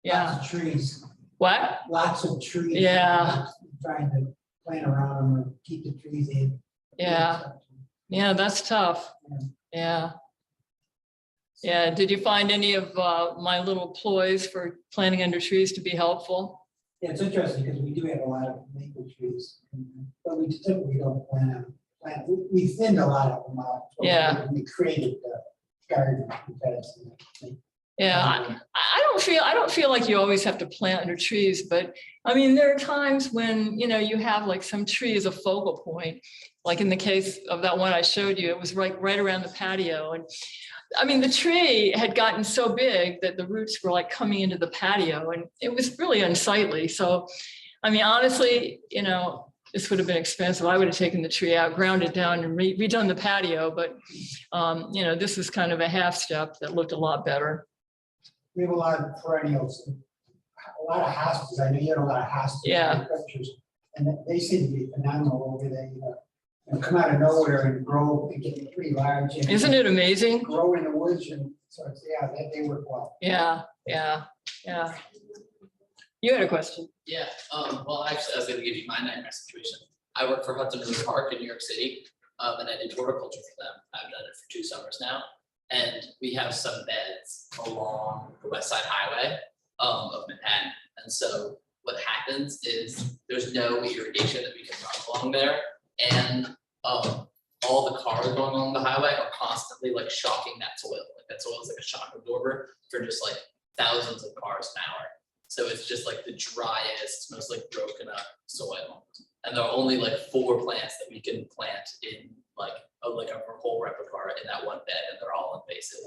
Yeah, Lots of trees, what? lots of trees. Yeah. Trying to plant around them or keep the trees in. Yeah, yeah, that's tough. Yeah. Yeah, did you find any of my little ploys for planting under trees to be helpful? Yeah, it's interesting because we do have a lot of maple trees, but we typically don't plant. We thinned a lot of them out. Yeah. We created the garden because. Yeah, I don't feel like you always have to plant under trees, but I mean, there are times when, you know, you have like some tree as a focal point, like in the case of that one I showed you, it was right around the patio. And I mean, the tree had gotten so big that the roots were like coming into the patio and it was really unsightly. So, I mean, honestly, you know, this would have been expensive. I would have taken the tree out, ground it down and redone the patio. But, you know, this is kind of a half step that looked a lot better. We have a lot of perennials, a lot of hostas. I know you have a lot of hostas. Yeah. And they seem to be phenomenal over there. And come out of nowhere and grow and get pretty large. And Isn't it amazing? grow in the woods, and so it's, yeah, they work well. Yeah, yeah, yeah. You had a question. Yeah, well, actually, I was gonna give you my nightmare situation. I work for Hudson River Park in New York City, and I did horticulture for them. I've done it for 2 summers now. And we have some beds along the West Side Highway of Manhattan. And so what happens is there's no irrigation that we can run along there. And all the cars going along the highway are constantly like shocking that soil. Like that soil is like a shock absorber for just like thousands of cars an hour. So it's just like the driest, most like broken up soil. And there are only like 4 plants that we can plant in like a whole repertoire in that one bed, and they're all invasive.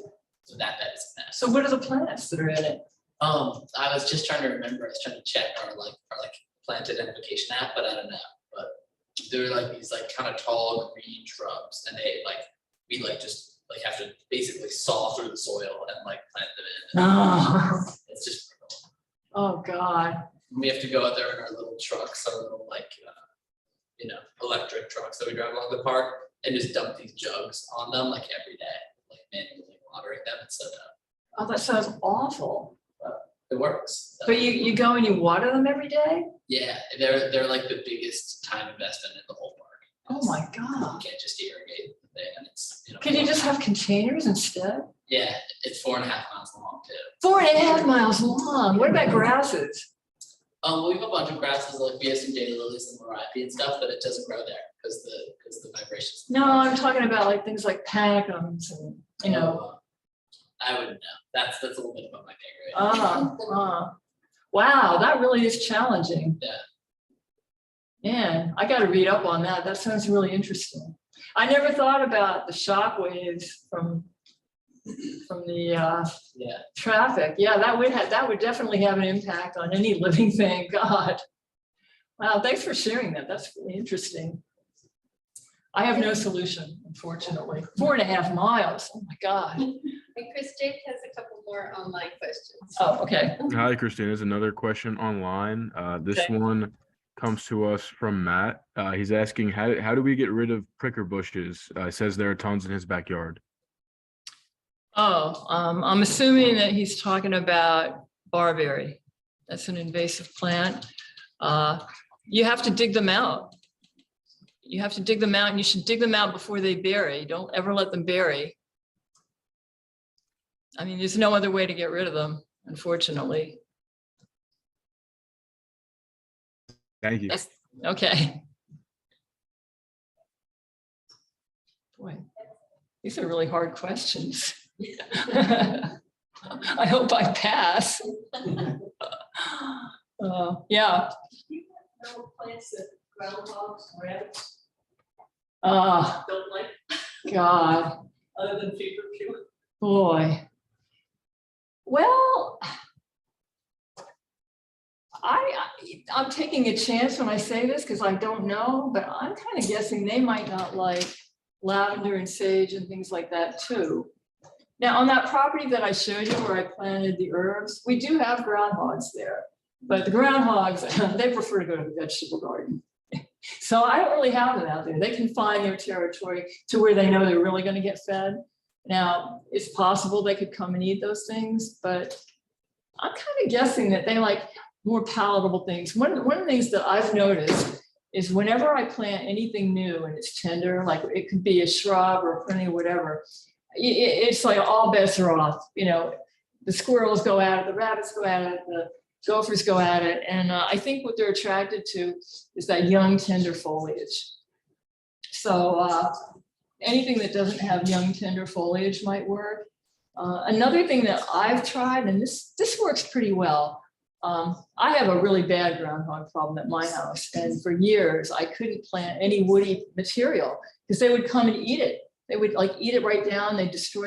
So that bed is a mess. So what are the plants that are in it? I was just trying to remember. I was trying to check our plant identification app, but I don't know. But they're like these like kind of tall green shrubs, and they like we like just like have to basically saw through the soil and like plant them in. Oh, It's just oh God. we have to go out there in our little trucks, our little like you know, electric trucks that we drive along the park, and just dump these jugs on them like every day, like manually watering them. And so Oh, that sounds awful. it works. But you go and you water them every day? Yeah, they're like the biggest time investment in the whole park. Oh my You God. can't just irrigate the thing, and it's, you know. Could you just have containers instead? Yeah, it's 4.5 miles long too. 4.5 miles long. What about grasses? We have a bunch of grasses, like we have some daylilies and liripe and stuff, but it doesn't grow there because the vibrations. No, I'm talking about like things like panicums and, you know. I wouldn't know. That's a little bit above my pay grade. Wow, that really is challenging. Yeah. Man, I got to read up on that. That sounds really interesting. I never thought about the shock waves from the Yeah. traffic. Yeah, that would definitely have an impact on any living thing. God. Wow, thanks for sharing that. That's really interesting. I have no solution, unfortunately. 4.5 miles. Oh my God. And Christine has a couple more online questions. Oh, okay. Hi, Christine. There's another question online. This Okay. one comes to us from Matt. He's asking, how do we get rid of pricker bushes? He says there are tons in his backyard. Oh, I'm assuming that he's talking about barberry. That's an invasive plant. You have to dig them out. You have to dig them out, and you should dig them out before they bury. Don't ever let them bury. I mean, there's no other way to get rid of them, unfortunately. Thank you. That's okay. Boy, these are really hard questions. I hope I pass. Yeah. No plants that groundhogs, rabbits Don't like, God, other than feverfew. boy. Well, I'm taking a chance when I say this because I don't know, but I'm kind of guessing they might not like lavender and sage and things like that too. Now, on that property that I showed you where I planted the herbs, we do have groundhogs there, but the groundhogs, they prefer to go to the vegetable garden. So I don't really have them out there. They can find their territory to where they know they're really going to get fed. Now, it's possible they could come and eat those things, but I'm kind of guessing that they like more palatable things. One of the things that I've noticed is whenever I plant anything new and it's tender, like it could be a shrub or a perennial, whatever, it's like all bets are off. You know, the squirrels go at it, the rabbits go at it, the gophers go at it. And I think what they're attracted to is that young, tender foliage. So anything that doesn't have young, tender foliage might work. Another thing that I've tried, and this works pretty well, I have a really bad groundhog problem at my house. And for years, I couldn't plant any woody material because they would come and eat it. They would like eat it right down, they destroy